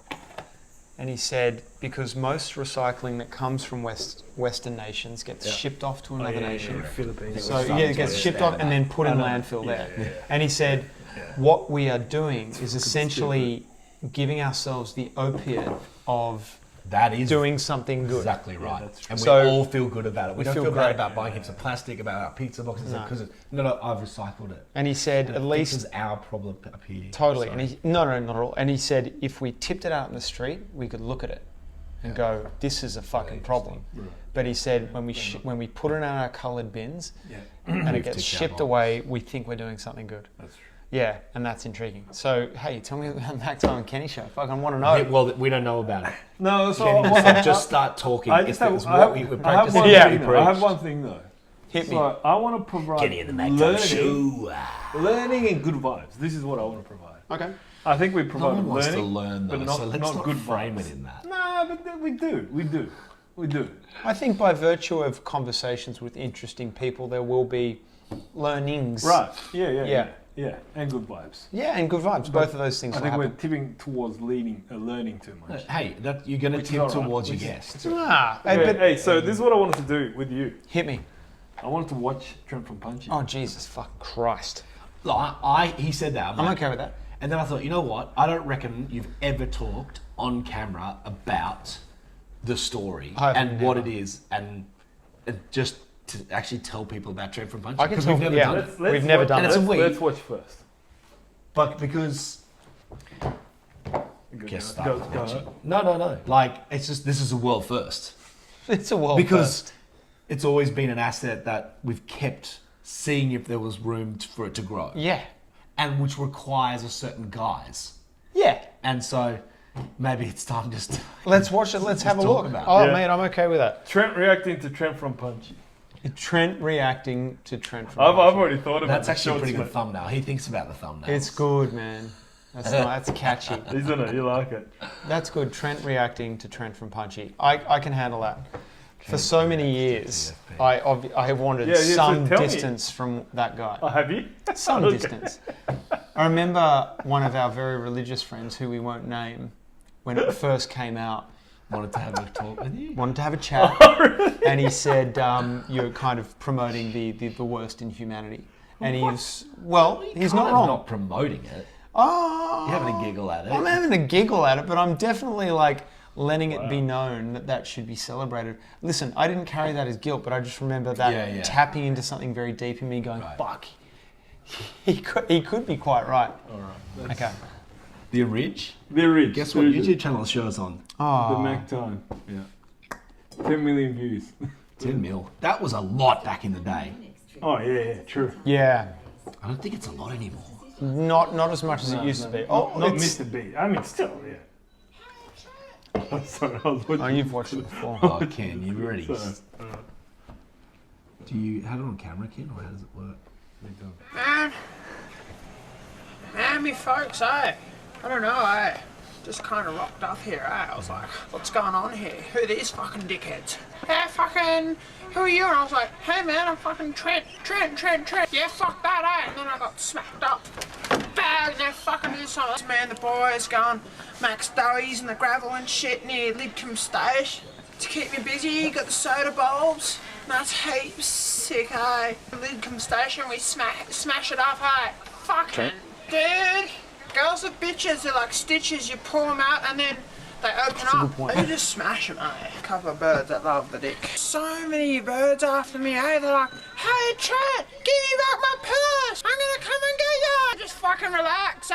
And he said, because most recycling that comes from Western nations gets shipped off to another nation. Philippines. So it gets shipped off and then put in landfill there. Yeah. And he said, what we are doing is essentially giving ourselves the opiate of doing something good. Exactly right. And we all feel good about it. We don't feel bad about buying heaps of plastic, about our pizza boxes, because I've recycled it. And he said, at least this is our problem up here. Totally. And he not at all. And he said, if we tipped it out in the street, we could look at it and go, this is a fucking problem. Right. But he said, when we put it in our coloured bins and it gets shipped away, we think we're doing something good. That's true. Yeah, and that's intriguing. So, hey, tell me about the Mac Time and Kenny show. Fuck, I want to know. Yeah, well, we don't know about it. No, so just start talking. I have one thing though. Hit me. I want to provide Kenny and the Mac Time show. Learning and good vibes. This is what I want to provide. Okay. I think we provide no one wants learning, to learn, though, but not, so let's not good frame vibes. It in that. No, but we do. I think by virtue of conversations with interesting people, there will be learnings. Right. Yeah, and good vibes. Yeah, and good vibes. Both of those things. I think we're tipping towards learning too much. Hey, you're going to tip towards your guests. So this is what I wanted to do with you. Hit me. I wanted to watch Trent from Punchy. Oh Jesus, fuck Christ! He said that. I'm okay with that. And then I thought, you know what? I don't reckon you've ever talked on camera about the story and what it is, and just to actually tell people about Trent from Punchy. Because we've never done it. We've never done it. Let's watch first. But because... Go. No. Like, it's just, this is a world first. It's a world because first. It's always been an asset that we've kept seeing if there was room for it to grow. Yeah. And which requires a certain guise. Yeah. And so... maybe it's time just to... Let's watch it. Let's have a look. Mate, I'm okay with that. Trent reacting to Trent from Punchy. Trent reacting to Trent from Punchy. I've already thought about that. That's actually a pretty good thumbnail. He thinks about the thumbnails. It's good, man. That's catchy. Isn't it? You like it? That's good. Trent reacting to Trent from Punchy. I can handle that. For so many years, I have wanted some distance from that guy. Oh, have you? Some distance. I remember one of our very religious friends, who we won't name, when it first came out, wanted to have a talk with you. Wanted to have a chat, and he said you're kind of promoting the worst in humanity. And he's not wrong. Not promoting it. Oh, You're having a giggle at it. I'm having a giggle at it, but I'm definitely like letting it be known that should be celebrated. Listen, I didn't carry that as guilt, but I just remember that tapping into something very deep in me, going, "Fuck, he could be quite right." All right. Okay. The Ridge. The Ridge. Guess what YouTube channel the show's on? The Mac Time. Yeah. 10 million views. 10 mil. That was a lot back in the day. Oh yeah, true. Yeah. I don't think it's a lot anymore. Not as much as it used to be. Oh, Not Mr. B. I mean, still, yeah. Oh, sorry, I was watching. Oh, you've watched it before. Oh, Ken, you've already... Sorry. Do you have it on camera, Ken, or how does it work? Man, me folks, I don't know, I just kind of rocked up here, I was like, what's going on here? Who are these fucking dickheads? Yeah, fucking, who are you? And I was like, hey man, I'm fucking Trent. Yeah, fuck that, And then I got smacked up. Bag, and they fucking do something. Man, the boys going Max Doughies in the gravel and shit near Lidcombe Station. To keep me busy, got the soda bulbs. That's heaps sick, Lidcombe Station, we smash it up, Fucking, dude. Girls are bitches, they're like stitches, you pull them out and then they open up. You just smash them, A couple of birds that love the dick. So many birds after me, They're like, hey Trent, give me back my purse. I'm gonna come and get you. Just fucking relax,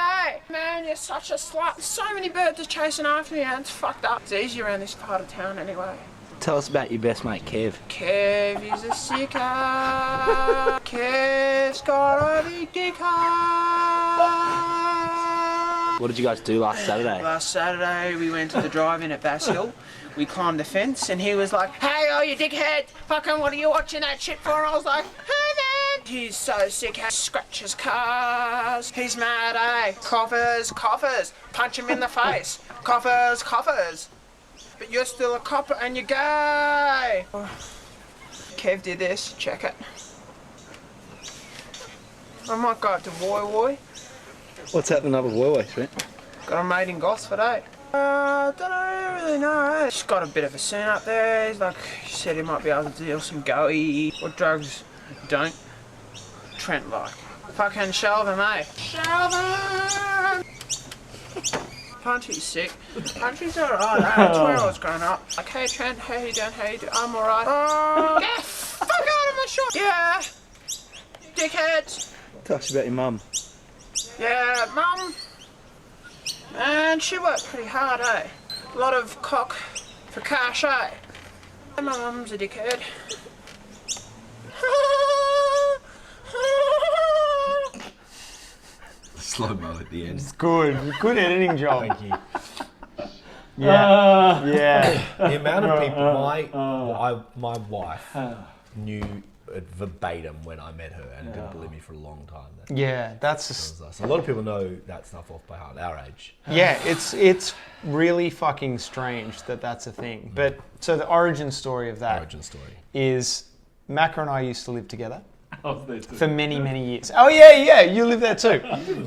Man, you're such a slut. So many birds are chasing after me, and it's fucked up. It's easy around this part of town anyway. Tell us about your best mate, Kev. Kev is a sicker. Kev's got a big dick. What did you guys do last Saturday? Last Saturday we went to the drive-in at Bass Hill. We climbed the fence and he was like, hey, oh, you dickhead, fucking what are you watching that shit for? And I was like, hey man. He's so sick, scratches cars. He's mad, Coffers. Punch him in the face. Coffers. But you're still a copper and you're gay. Kev did this, check it. I might go up to Woy. What's happening up with Woy, Trent? Got a mate in Gosford, don't really know, Just got a bit of a scene up there. He's like, he said he might be able to deal some goey. What drugs don't Trent like? Fucking Shelvin, Shelvin! Punchy's sick. Punchy's alright, That's where I was growing up. Like, hey Trent, how you doing? I'm alright. Get fuck out of my shop! Yeah! Dickheads! Tell us about your mum. Yeah, Mum. Man, she worked pretty hard, A lot of cock for cash, My mum's a dickhead. Slow mo at the end. It's good. Good editing job. Thank you. Yeah. The amount of people, my wife knew it verbatim when I met her and didn't believe me for a long time. Yeah, that's So a lot of people know that stuff off by heart, our age. yeah. It's really fucking strange that that's a thing. But so the origin story of that is Macca and I used to live together I was there too. for many years. Oh yeah, you live there too.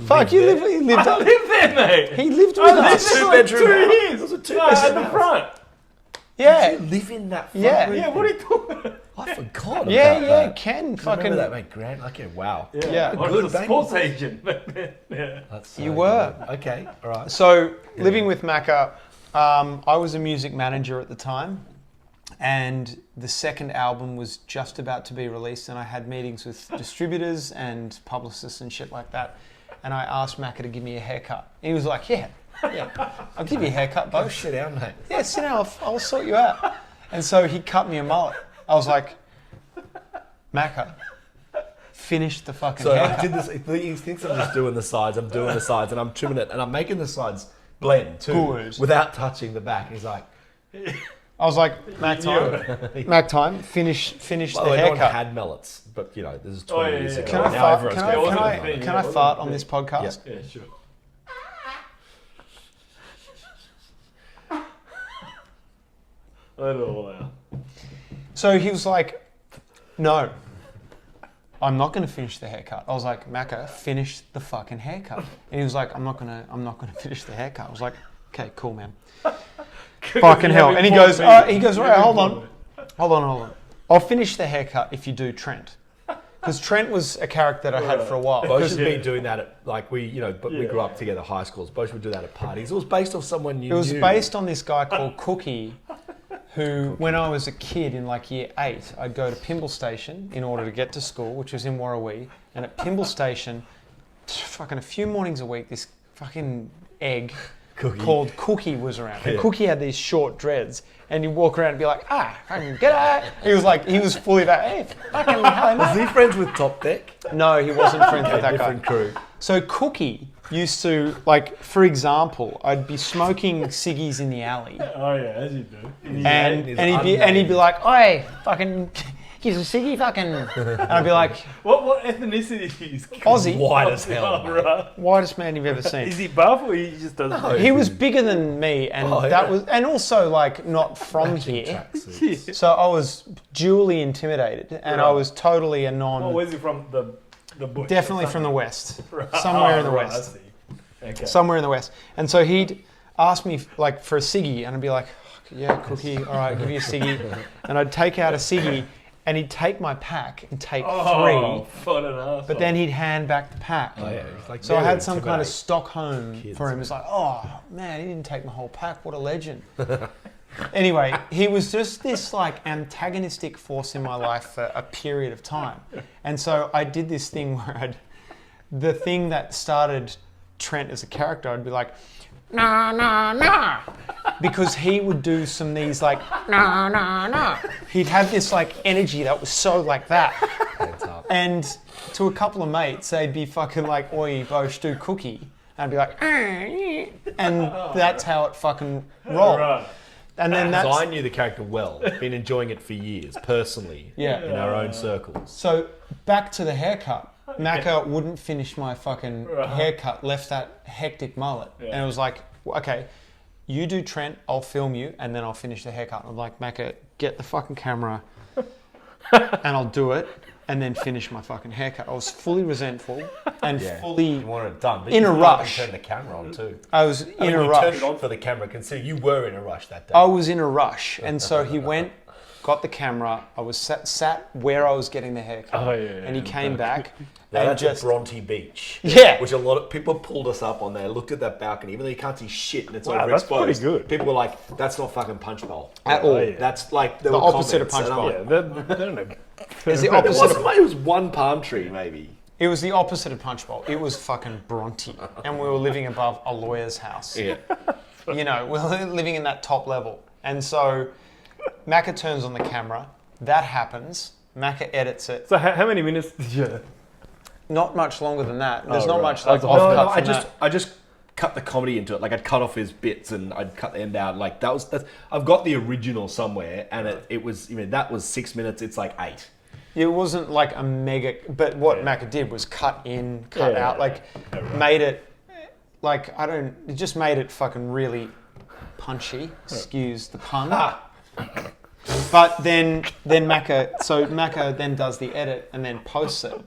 Fuck, you lived. I lived there, mate. He lived with I lived us. there for like 2 years. It was a At the front. Yeah. You live in that front Yeah. room? Yeah, what are you talking? I forgot about Yeah, that. Ken I fucking. remember that, mate. Grant. Okay, wow. Yeah. I Good was a bank. sports agent. Yeah. That's so You were. good. Okay, all right. So living with Macca, I was a music manager at the time, and the second album was just about to be released, and I had meetings with distributors and publicists and shit like that. And I asked Macca to give me a haircut. And he was like, "Yeah, I'll give you a haircut, Oh, Bo. sit down, mate. Yeah, sit down. I'll sort you out." And so he cut me a mullet. I was like, "Macca, finish the fucking So haircut." I did this. He thinks I'm just doing the sides. I'm doing the sides, and I'm trimming it, and I'm making the sides blend too, Good. without touching the back. He's like, I was like, "Mac time, finish "Well, the no one haircut." had mullets, but you know, this is 20 years ago. Can I Now fart? everyone's Can got I, mullet. can I fart on this podcast? Yeah, sure. I know. So he was like, "No, I'm not going to finish the haircut." I was like, "Macca, finish the fucking haircut." And he was like, I'm not gonna finish the haircut." I was like, "Okay, cool, man." Fucking hell. And he goes, all right, hold on. I'll finish the haircut if you do Trent. Because Trent was a character that I had for a while. Bosh has been doing that at, like, we grew up together, high schools. Bosh would do that at parties. It was based off someone you knew. It was based on this guy called Cookie, who, when I was a kid in like year 8, I'd go to Pimble Station in order to get to school, which was in Warrawee. And at Pimble Station, fucking a few mornings a week, this fucking egg called Cookie was around. And Cookie had these short dreads. And he'd walk around and be like, fucking g'day. He was fully like, hey, fucking hello, mate. Was he friends with Top Deck? No, he wasn't friends with that Different guy. crew. So Cookie used to, like, for example, I'd be smoking ciggies in the alley. Oh yeah, as you do. And he'd be like, oi, fucking, here's a ciggy, fucking. And I'd be like, What ethnicity is Aussie. White as hell. Oh, right. Whitest man you've ever seen. Is he buff or he just doesn't? No. He was bigger than me, and and also like not from here. So I was duly intimidated, and I was totally a Oh, where's he from? The bush? definitely from the west, somewhere in the Right, west, I see. Okay. somewhere in the west. And so he'd ask me like for a ciggy, and I'd be like, yeah, Cookie, all right, give you a ciggy, and I'd take out a ciggy. And he'd take my pack and take 3, Fun enough. but then he'd hand back the pack. Oh, yeah. Like, So I had some kind of Stockholm for him. It's like, oh man, he didn't take my whole pack. What a legend. Anyway, he was just this like antagonistic force in my life for a period of time. And so I did this thing where the thing that started Trent as a character, I'd be like, nah. Because he would do these like, nah. He'd have this like energy that was so like that. And to a couple of mates, they'd be fucking like, oi, Bosh, do Cookie. And I'd be like, and that's how it fucking rolled. Right. And then So that's, I knew the character well. Been enjoying it for years, personally. Yeah. In our own circles. so back to the haircut. Macca wouldn't finish my fucking haircut, left that hectic mullet. And it was like, okay, you do Trent, I'll film you, and then I'll finish the haircut. And I'm like, Macca, get the fucking camera, and I'll do it, and then finish my fucking haircut. I was fully resentful and fully You wanted it done. But in you a fucking rush. Turned the camera on too. I was in a You rush. turned it on for the camera. Consider you were in a rush that day. I was in a rush, and so he went, got the camera. I was sat where I was getting the haircut, and he came back. Now And that's just at Bronte Beach. Yeah. Which a lot of people pulled us up on there, looked at that balcony, even though you can't see shit and it's Wow, overexposed. that's pretty good. People were like, that's not fucking Punch Bowl. at all. yeah. That's like The opposite of Punch Bowl. Yeah, they don't know. It's the It opposite. wasn't like it was one palm tree, maybe. It was the opposite of Punch Bowl. It was fucking Bronte, and we were living above a lawyer's house. Yeah. You know, we're living in that top level. And so Macca turns on the camera. That happens. Macca edits it. So how many minutes did you? Not much longer than that. There's not right. much like No, off No, cut from that. I just cut the comedy into it. Like I'd cut off his bits and I'd cut the end out. Like that's I've got the original somewhere, and it was that was 6 minutes. It's like 8. It wasn't like a mega, but what Macca did was cut in, cut Yeah, out, like made it, like it just made it fucking really punchy. Excuse the pun. But then Macca then does the edit and then posts it.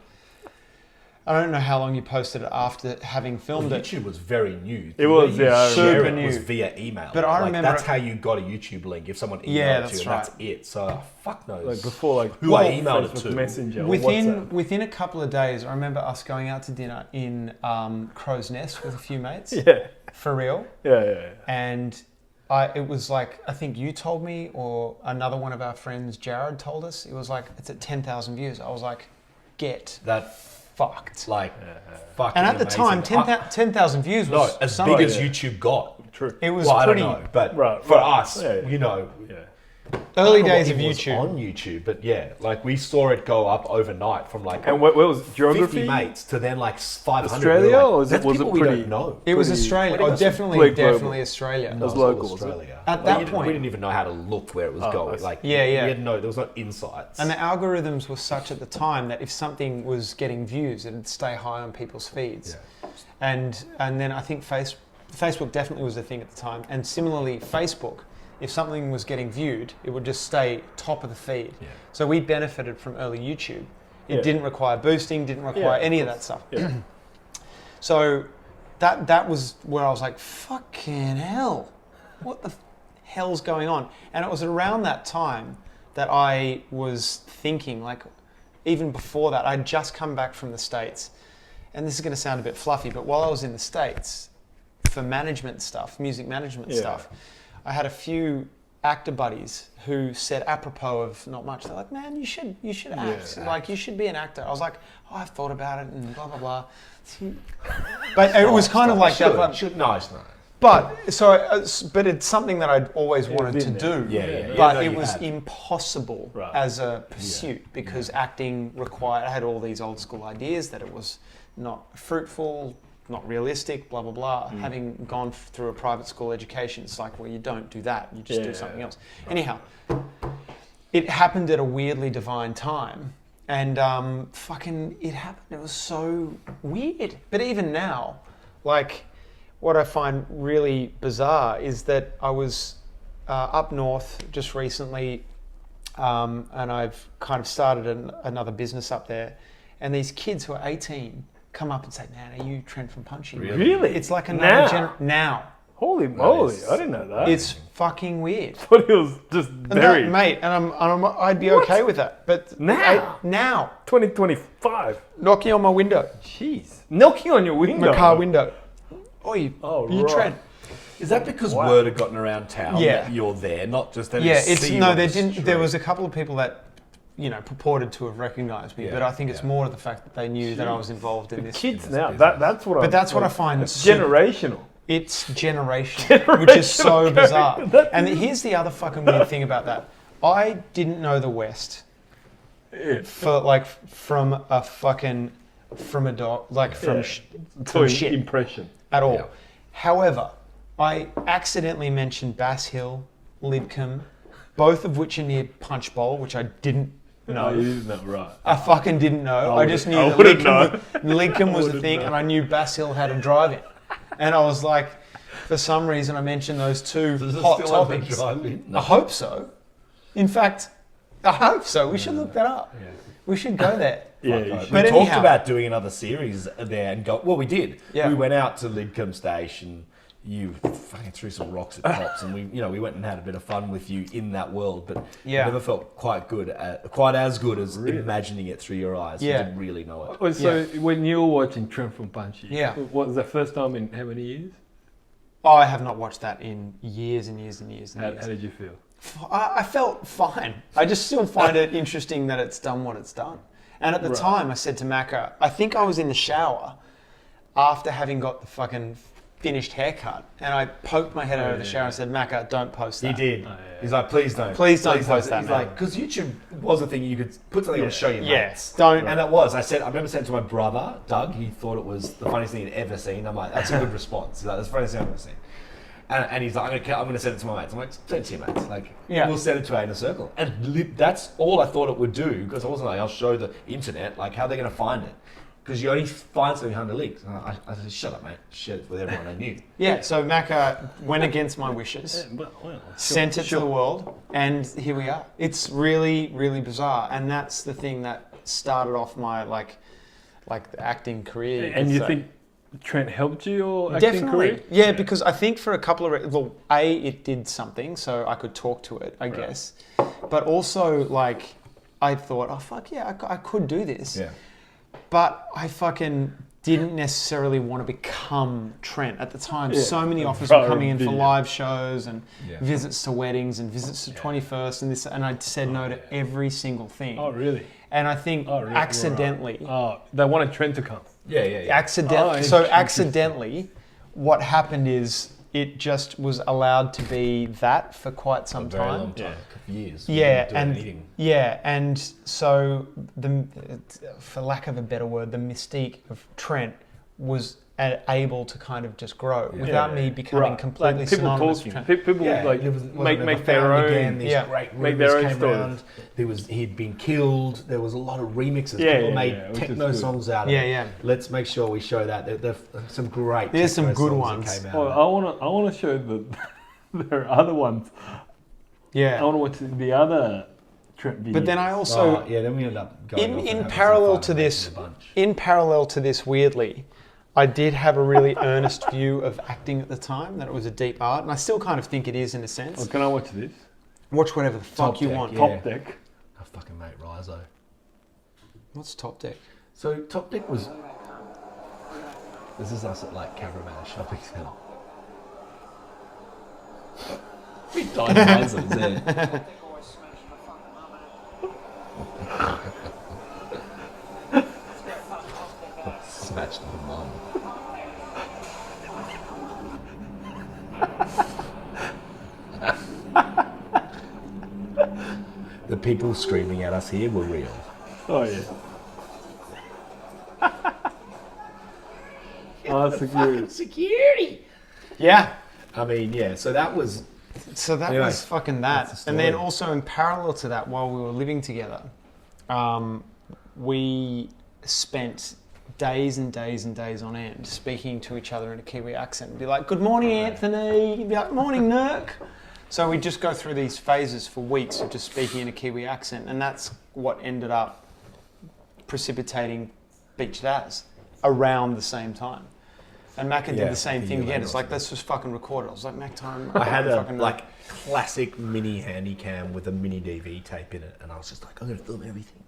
I don't know how long you posted it after having filmed it. YouTube was very new. It was, yeah, I Share remember. it was Super via email. But I Like, remember- that's how you got a YouTube link. If someone emailed Yeah, it that's to you, right. and that's it. So fuck knows. Like before, like Who I emailed it Facebook to. Messenger or Within WhatsApp. a couple of days, I remember us going out to dinner in Crow's Nest with a few mates. Yeah, For real. yeah. And it was like, I think you told me, or another one of our friends, Jared, told us. It was like, it's at 10,000 views. I was like, get that fucked. like fucking And at the amazing. time, 10,000 views No, was as something. big as YouTube got. True. It was Well, pretty I don't know, but Right, for right. us, Yeah. you know, Yeah. early I don't know days what of it was YouTube. on YouTube, but yeah, like we saw it go up overnight from like And where was geography? 50 mates to then like 500. Australia, We were like, or was it- that's was it people we pretty- don't know. It was pretty- Australia. What Oh, do you definitely, Like global. definitely Australia. was It was local, all was it? Australia. At that we point- didn't even know how to look where it was going. I see. Like, Yeah, yeah. we had there was no insights. And the algorithms were such at the time that if something was getting views, it'd stay high on people's feeds. And then I think Facebook definitely was a thing at the time. And similarly, Facebook, if something was getting viewed, it would just stay top of the feed. Yeah. So we benefited from early YouTube. It Yeah. didn't require boosting, didn't require any of that stuff. Yeah. So that was where I was like, fucking hell. What the... hell's going on? And it was around that time that I was thinking, like, even before that, I'd just come back from the States. And this is going to sound a bit fluffy, but while I was in the States, for management stuff, music management stuff, I had a few actor buddies who said, apropos of not much, they're like, man, you should act. Like, you should be an actor. I was like, oh, I've thought about it and blah, blah, blah. But it was kind of like that. Nice. But it's something that I'd always wanted to do. But it was impossible as a pursuit because acting required. I had all these old school ideas that it was not fruitful, not realistic, blah blah blah. Having gone through a private school education, it's like, well, you don't do that. You just do something else. Anyhow, it happened at a weirdly divine time. And it happened. It was so weird. But even now, like, what I find really bizarre is that I was up north just recently, and I've kind of started another business up there. And these kids who are 18 come up and say, "Man, are you Trent from Punchy?" Really? It's like another now. Holy moly! I didn't know that. It's fucking weird. But it was just very mate, and I'd be okay with that. But now, 2025. knocking on my window, Jeez, knocking on your window. my car window. You Trent. Is that because word had gotten around town that you're there, not just that? They didn't. There was a couple of people that, purported to have recognised me, but I think it's more the fact that they knew that I was involved in this. Kids in now, this that's what. But that's what I find generational. It's generational, which is so bizarre. And here's the other fucking weird thing about that. I didn't know the West from a dog, from shit impression at all. Yeah. However, I accidentally mentioned Bass Hill, Lidcombe, both of which are near Punch Bowl, which I didn't know. No, you didn't know, right. I fucking didn't know. I just knew that Lidcombe was the thing, and I knew Bass Hill had a drive-in. And I was like, for some reason, I mentioned those two hot topics. I hope so. In fact, I hope so. We should look that up. Yeah. We should go there. We talked about doing another series there and go. Well, we did. Yeah. We went out to Lidcombe Station. You fucking threw some rocks at Pops, and we went and had a bit of fun with you in that world. But it never felt quite as good as imagining it through your eyes. Yeah. You didn't really know it. So when you were watching Trent from Punchy, what was the first time in how many years? Oh, I have not watched that in years and years and years and years. How did you feel? I felt fine. I just still find it interesting that it's done what it's done. And at the time, I said to Macca, I think I was in the shower after having got the fucking finished haircut, and I poked my head out of the shower and said, Macca, don't post that. He did. He's like, please don't. Please don't post that, He's like, because YouTube was a thing you could put something on show your mates. Don't. And it was. I remember saying to my brother, Doug, he thought it was the funniest thing he'd ever seen. I'm like, that's a good response. He's like, that's the funniest thing I've ever seen. And he's like, I'm going to send it to my mates. I'm like, send it to your mates. Like, we'll send it to our inner circle. And that's all I thought it would do, because I wasn't like, I'll show the internet, like, how are they going to find it? Because you only find something 100 links. And I said, shut up, mate. Share it with everyone I knew. Yeah, so Macca went against my wishes, sent it to the world, and here we are. It's really, really bizarre. And that's the thing that started off my, like the acting career. And you think Trent helped you your acting career? Yeah, because I think for a couple of reasons, it did something, so I could talk to it, I guess. But also, I thought, oh, fuck yeah, I could do this. Yeah. But I fucking didn't necessarily want to become Trent at the time. Yeah. So many offers were coming in for live shows and visits to weddings and visits to 21st and this, and I said no to every single thing. Oh, really? And I think accidentally. Oh, they wanted Trent to come. Yeah. Accidentally, what happened is it just was allowed to be that for quite some time. Very long time, years. And so for lack of a better word, the mystique of Trent was able to kind of just grow without me becoming completely synonymous with Trent. People make their own. Again, these great make their own came around. He'd been killed. There was a lot of remixes. People made techno songs out of it. Let's make sure we show that. There's some great. There's some good ones. That came out well, I want to show there are other ones. Yeah. I want to watch the other Trent videos. But then I also then we end up going in parallel to this. In parallel to this, weirdly, I did have a really earnest view of acting at the time, that it was a deep art, and I still kind of think it is in a sense. Well, can I watch this? Watch whatever the fuck Top you Deck, want. yeah. Top Deck. I fucking mate Rizo. What's Top Deck? So Top Deck was. This is us at like Cameraman Shopping Centre. We died Rizos there. Smashed my mum. The people screaming at us here were real. Oh yeah. Oh, security. Security! Yeah. I mean, yeah, so that was... So that Anyway, was fucking that's that. the And then story. also in parallel to that, while we were living together, we spent days and days and days on end speaking to each other in a Kiwi accent. Be like, good morning, Anthony. Be like, morning, Nurk. So we'd just go through these phases for weeks of just speaking in a Kiwi accent. And that's what ended up precipitating Beach Daz around the same time. And Macca did Yeah, the same a thing year again. later It's or like, let's just fucking record it. I was like, Mac time. I had a fucking like classic mini handy cam with a mini DV tape in it, and I was just like, I'm gonna film everything.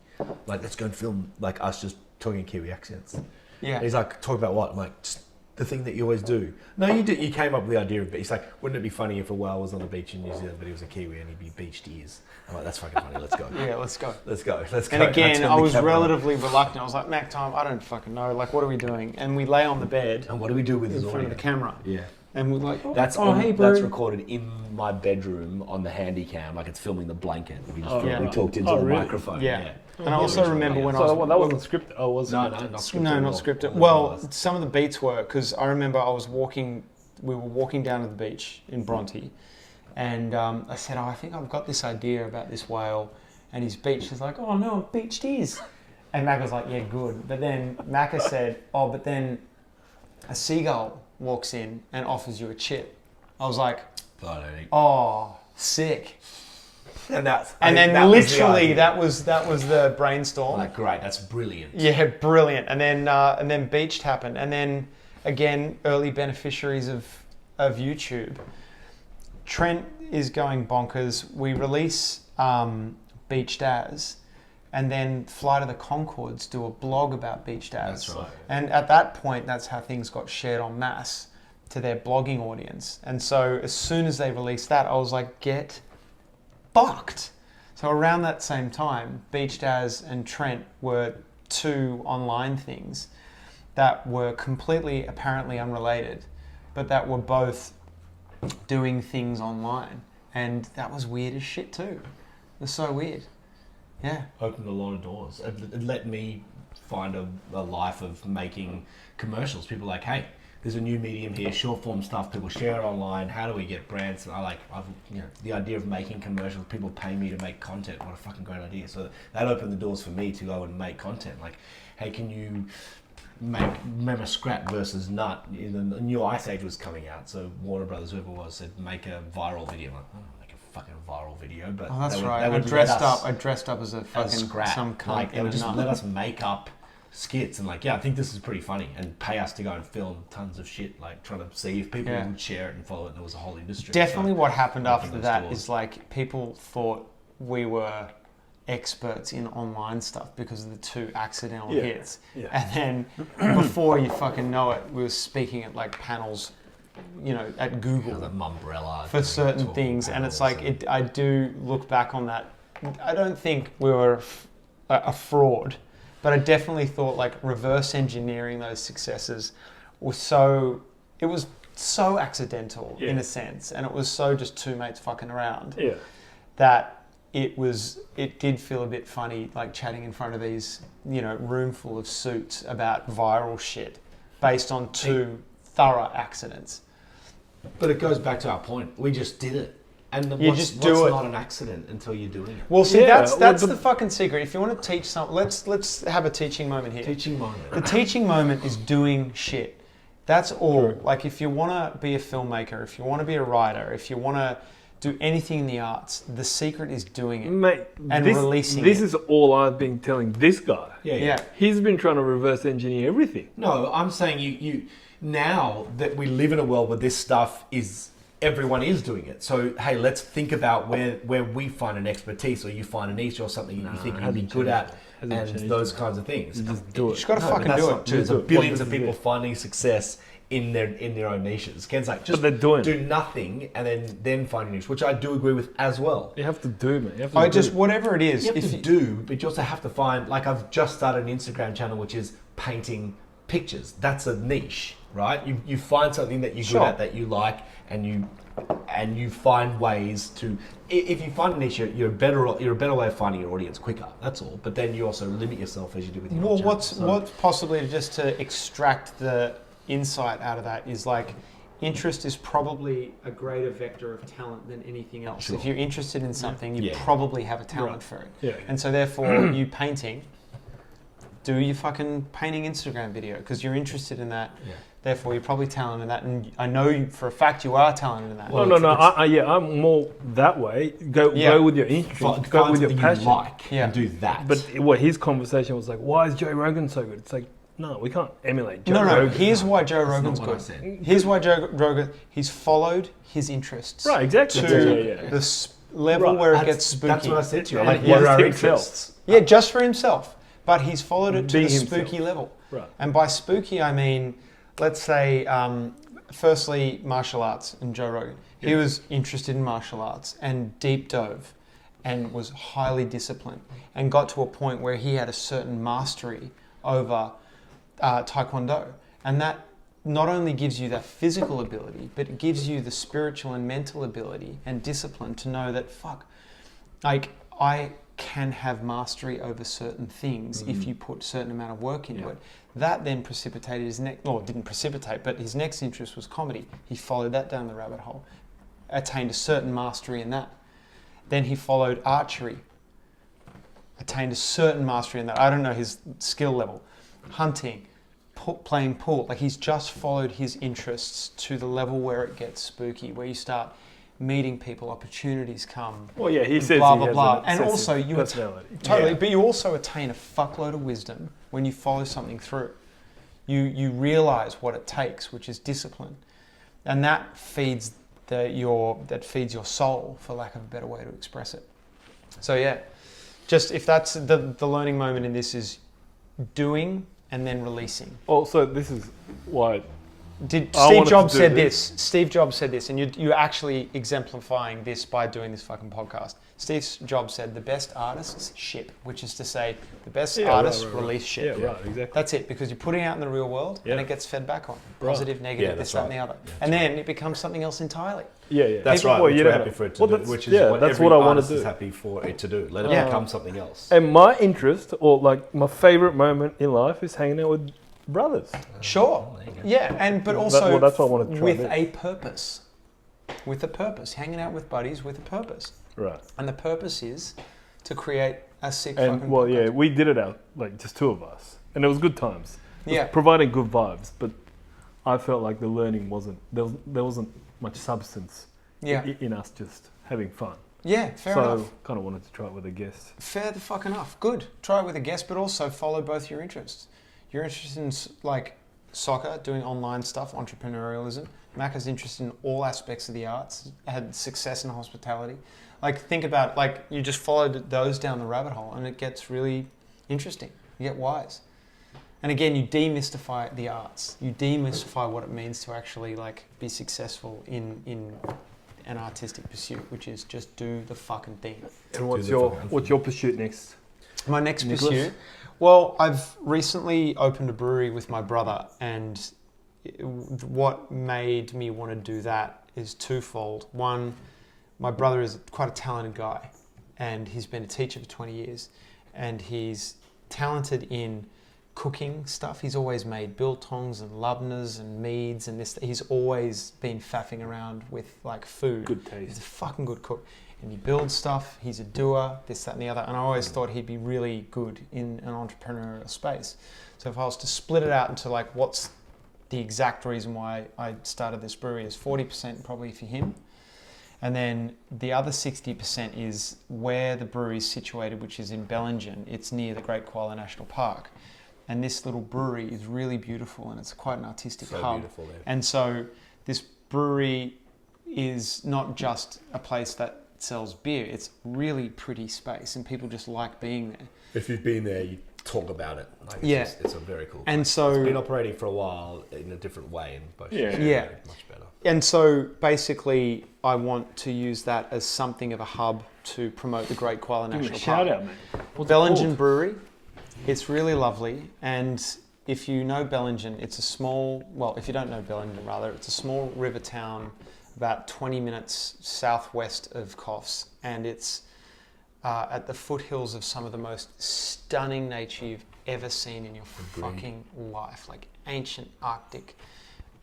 Like, let's go and film like us just talking Kiwi accents. Yeah. And he's like, talk about what? I'm like, just the thing that you always do. No, you did. You came up with the idea of it. He's like, wouldn't it be funny if a whale was on the beach in New Zealand, but he was a Kiwi and he'd be beached ears? I'm like, that's fucking funny. Let's go. Yeah, let's go. Let's go. Let's go. And again, turned I the was camera on. relatively reluctant. I was like, Mac time, I don't fucking know. Like, what are we doing? And we lay on the bed And what do we do with in this front of audio? the camera. Yeah. And we're like, That's oh, on, hey, bro. that's recorded in my bedroom on the handy cam, like it's filming the blanket. We just yeah. we talked into Oh, the really? microphone. Yeah. And I also remember when I So was... that wasn't scripted. Oh, was No, it? no, not scripted. No, at not all. scripted. All Well, improvised. some of the beats were, because I remember I was walking, we were walking down to the beach in Bronte, and I said, oh, I think I've got this idea about this whale and his beach. She's like, oh no, beached is. And Mac was like, yeah, good. But then Macca said, oh, but then a seagull walks in and offers you a chip. I was like, oh, sick. And that's And then literally that was the brainstorm. like great. That's brilliant. Yeah, brilliant. And then Beached happened, and then again, early beneficiaries of YouTube. Trent is going bonkers. We release Beached As, and then Flight of the Conchords do a blog about Beached As. That's right. And at that point, that's how things got shared en masse to their blogging audience. And so as soon as they released that, I was like, get fucked. So around that same time, Beached As and Trent were two online things that were completely apparently unrelated, but that were both doing things online. And that was weird as shit too. It was so weird. Yeah. Opened a lot of doors. It let me find a life of making commercials. People are like, hey, there's a new medium here, short form stuff. People share it online. How do we get brands? And the idea of making commercials. People pay me to make content. What a fucking great idea! So that opened the doors for me to go and make content. Like, hey, can you remember Scrap versus Nut? The new Ice Age was coming out, so Warner Brothers, whoever it was, said make a viral video. I'm like, oh, make a fucking viral video, but Oh, that's they would- right. they I would dressed let us- up. I dressed up as a fucking Scrap. some cunt Like, they in would a just nut. let us make up skits and like, yeah, I think this is pretty funny, and pay us to go and film tons of shit, like trying to see if people Yeah. would share it and follow it. And there was a whole industry. Definitely So, what happened opening after those that doors. is like people thought we were experts in online stuff because of the two accidental Yeah. hits. Yeah. And then before you fucking know it, we were speaking at like panels, at Google the umbrella for certain talking things. And it's like, panels I do look back on that. I don't think we were a fraud, but I definitely thought like reverse engineering those successes was so accidental in Yeah. a sense, and it was so just two mates fucking around Yeah. that it did feel a bit funny, like chatting in front of these, room full of suits about viral shit based on two thorough accidents. But it goes back to our point. We just did it. And You what's, just do what's it. not an accident until you're doing it? Well, see, Yeah, that's well, the fucking secret. If you want to teach something, let's have a teaching moment here. Teaching moment. The teaching moment is doing shit. That's all. Like, if you want to be a filmmaker, if you want to be a writer, if you want to do anything in the arts, the secret is doing it. Mate, And releasing this it. is all I've been telling this guy. Yeah. He's been trying to reverse engineer everything. No, I'm saying you now that we live in a world where this stuff is everyone is doing it. So hey, let's think about where we find an expertise, or you find a niche or something you think you'd be good at, and those kinds of things. Just do it. You just got to No, but fucking that's do not it. true. There's Do it. billions of This is people it. finding success in their own niches. Ken's like, just they're doing do it. nothing and then find a niche, which I do agree with as well. You have to do, man. You have to do. Whatever it is. You have if to you, do, but you also have to find, like I've just started an Instagram channel which is painting pictures. That's a niche, right? You find something that you're Sure. good at, that you like, and you find ways to. If you find a niche, you're a better way of finding your audience quicker. That's all. But then you also limit yourself as you do with your Well, own channel. what's possibly just to extract the insight out of that is like interest is probably a greater vector of talent than anything else. Sure. If you're interested in something, you Yeah. probably have a talent Right. for it. Yeah. And so therefore, you painting, do your fucking painting Instagram video because you're interested in that. Yeah. Therefore, you're probably talented in that, and I know you, for a fact you are talented in that. No, I'm more that way. Go with your interest. Find Go with your something passion. you like Yeah. and do that. But his conversation was like, why is Joe Rogan so good? It's like, no, we can't emulate Joe No. Rogan. Here's why Joe That's not Rogan's what I good. said. Here's why Joe Rogan. He's followed his interests. Right, exactly. To the level Right. where it That's- gets spooky. That's what I said to you. And Like, he what has are our himself. interests? Yeah, just for himself. But he's followed it to Be the himself. spooky level. Right. And by spooky, I mean, let's say, firstly, martial arts and Joe Rogan. He was interested in martial arts and deep dove and was highly disciplined and got to a point where he had a certain mastery over Taekwondo. And that not only gives you that physical ability, but it gives you the spiritual and mental ability and discipline to know that, fuck, like, I can have mastery over certain things if you put a certain amount of work into it. That then precipitated his next, well, it didn't precipitate, but his next interest was comedy. He followed that down the rabbit hole, attained a certain mastery in that. Then he followed archery, attained a certain mastery in that. I don't know his skill level. Hunting, playing pool. Like, he's just followed his interests to the level where it gets spooky, where you start meeting people, opportunities come. Well, yeah, he says blah, he blah, has blah. an And obsessive also, you personality. totally, Yeah. but you also attain a fuckload of wisdom when you follow something through. You realize what it takes, which is discipline, and that feeds your soul, for lack of a better way to express it. So yeah, just if that's the learning moment in this is doing and then releasing. Also, this is why Steve wanted Jobs to do said this. this. Steve Jobs said this, and you're actually exemplifying this by doing this fucking podcast. Steve Jobs said the best artists ship, which is to say the best artists release shit. Yeah, right, exactly. That's it, because you're putting it out in the real world and Yeah. it gets fed back on. Right. Positive, negative, Yeah, this, that's that, and the right. other. And then it becomes something else entirely. Yeah. That's People- right. well, Which you we're know, happy for it to well, do. that's- Which is yeah, what that's every what I wanna artist do. is happy for it to do. Let it Yeah. become something else. And my interest, or like my favorite moment in life, is hanging out with brothers. Sure. there you go. Yeah, but also that's what I wanted to try with this. a purpose. With a purpose. Hanging out with buddies with a purpose. Right. And the purpose is to create a sick fucking And well, yeah, podcast. we did it out like just two of us, and it was good times. It was Yeah. providing good vibes, but I felt like the learning wasn't there wasn't much substance Yeah. in us just having fun. Yeah, fair so enough. kind of wanted to try it with a guest. Fair the fuck enough. Good. Try it with a guest, but also follow both your interests. You're interested in like soccer, doing online stuff, entrepreneurialism. Macca's interested in all aspects of the arts, had success in hospitality. Like, think about, like, you just followed those down the rabbit hole and it gets really interesting. You get wise. And again, you demystify the arts. You demystify what it means to actually, like, be successful in an artistic pursuit, which is just do the fucking thing. And what's your pursuit next? My next Nicholas? pursuit? Well, I've recently opened a brewery with my brother, and what made me want to do that is twofold. One, my brother is quite a talented guy, and he's been a teacher for 20 years, and he's talented in cooking stuff. He's always made biltongs and lubners and meads and this. He's always been faffing around with like food. Good taste. He's a fucking good cook. And he builds stuff, he's a doer, this, that and the other. And I always thought he'd be really good in an entrepreneurial space. So if I was to split it out into like what's the exact reason why I started this brewery is 40% probably for him. And then the other 60% is where the brewery is situated, which is in Bellingen. It's near the Great Koala National Park. And this little brewery is really beautiful, and it's quite an artistic hub. Beautiful there. And so this brewery is not just a place that sells beer, it's really pretty space, and people just like being there. If you've been there, you talk about it. Like, it's a very cool place. And so it's been operating for a while in a different way in Boshier. Yeah. Much better. And so basically I want to use that as something of a hub to promote the Great Koala Give me a National shout Park. out, mate. Bellingen Brewery. It's really lovely, and if you know Bellingen, it's a small, well, if you don't know Bellingen rather, it's a small river town about 20 minutes southwest of Coffs, and it's at the foothills of some of the most stunning nature you've ever seen in your fucking life, like ancient Arctic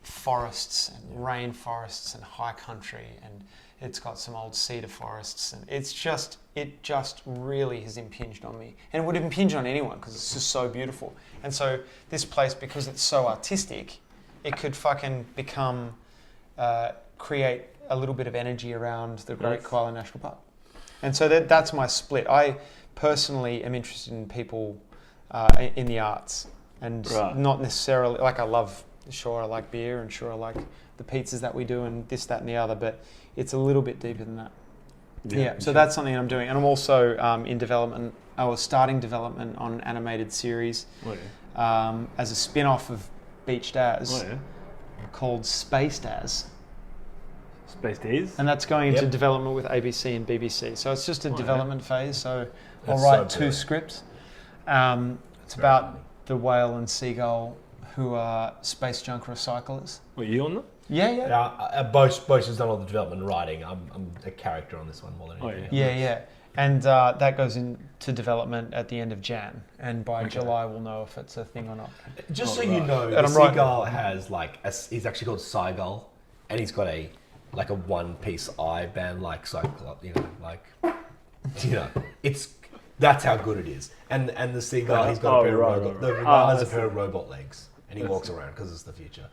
forests and rainforests and high country, and it's got some old cedar forests, and it just really has impinged on me, and it would impinge on anyone because it's just so beautiful. And so this place, because it's so artistic, it could fucking become create a little bit of energy around the Great Koala National Park. And so that's my split. I personally am interested in people in the arts, and not necessarily, like, I like beer, and sure I like the pizzas that we do and this, that and the other, but it's a little bit deeper than that. Yeah, so that's something I'm doing. And I'm also in development. I was starting development on an animated series as a spin-off of Beached As called Spaced As. Spaced As? And that's going into development with ABC and BBC. So it's just a development phase. So I'll That's write so 2 good. scripts. It's about the whale and seagull who are space junk recyclers. Were you on that? Yeah. Bosch has done all the development and writing. I'm a character on this one more than anything. Yeah. And that goes into development at the end of Jan. And by July, we'll know if it's a thing or not. Just so you know, And the I'm right. seagull has he's actually called Seagull, and he's got a one-piece eye band like Cyclops, that's how good it is. And the seagull, he's got a pair of robot. The whale has a pair of robot legs, and he walks around because it's the future.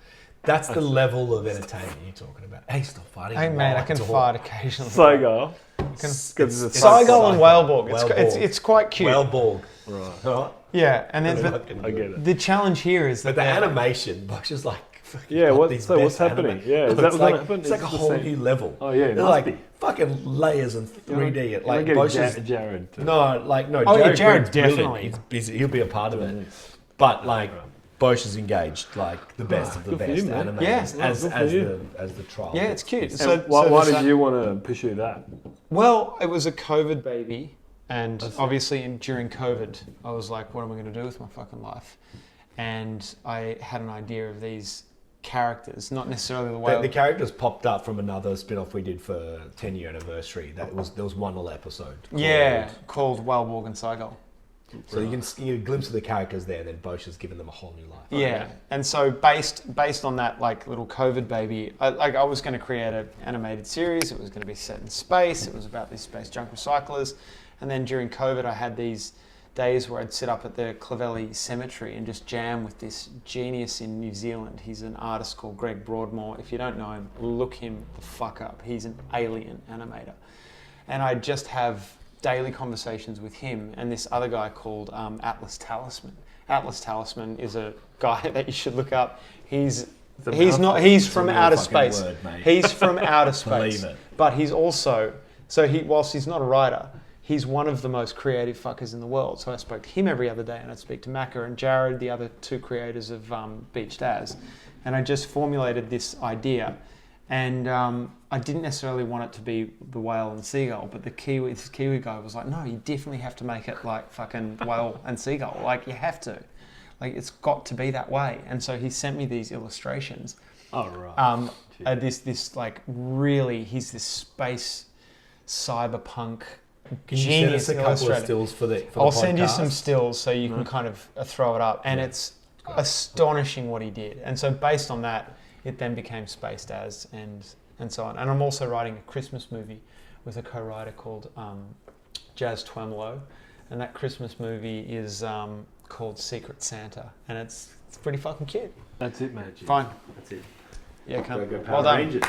That's the level of entertainment you're talking about. Hey, stop fighting. Hey, mate, I can fart occasionally. Seagull. Seagull and Whaleborg. It's quite cute. Whaleborg. Right. Yeah, and then I get it. the challenge here is that But the animation, Bosch is like, Yeah, got what's these happening? best Yeah, is that what's like, gonna happen? It's like a the whole same? new level. Oh yeah, it They're must like be. fucking layers and 3D. Like Like getting Bosch is Jared. To, Oh, yeah, Jared Gregg's brilliant. definitely. He's busy. He'll be a part of it. But like Bosch is engaged, like the best of the good for best you, man. animators Yeah, as the trial. Yeah, it's cute. and So why there's did you want to pursue that? Well, it was a COVID baby, and obviously during COVID, I was like, what am I going to do with my fucking life? And I had an idea of these characters, not necessarily the way... The characters popped up from another spin-off we did for 10-year anniversary. There was one little episode. Called Whaleborg and Seagull. So you can get a glimpse of the characters there, and then Bosch has given them a whole new life. Yeah, and so based on that like little COVID baby, I was going to create an animated series. It was going to be set in space. It was about these space junk recyclers, and then during COVID, I had these days where I'd sit up at the Clovelly Cemetery and just jam with this genius in New Zealand. He's an artist called Greg Broadmoor. If you don't know him, look him the fuck up. He's an alien animator, and I'd just have daily conversations with him and this other guy called Atlas Talisman. Atlas Talisman is a guy that you should look up. He's from outer space. He's from outer space. Believe it. But he's also, whilst he's not a writer, he's one of the most creative fuckers in the world. So I spoke to him every other day, and I'd speak to Macca and Jared, the other 2 creators of Beached As. And I just formulated this idea. And I didn't necessarily want it to be the whale and seagull, but this Kiwi guy was like, no, you definitely have to make it like fucking whale and seagull. Like, you have to. Like, it's got to be that way. And so he sent me these illustrations. Oh, right. This like really, he's this space cyberpunk Can you genius send us a couple of illustrator. stills for the I'll podcast? send you some stills so you can kind of throw it up. And it's astonishing what he did. And so based on that, it then became Spaced As and so on. And I'm also writing a Christmas movie with a co-writer called Jazz Twemlow. And that Christmas movie is called Secret Santa. And it's pretty fucking cute. That's it, mate. Fine. That's it. Yeah, come. Go Well done. Rangers.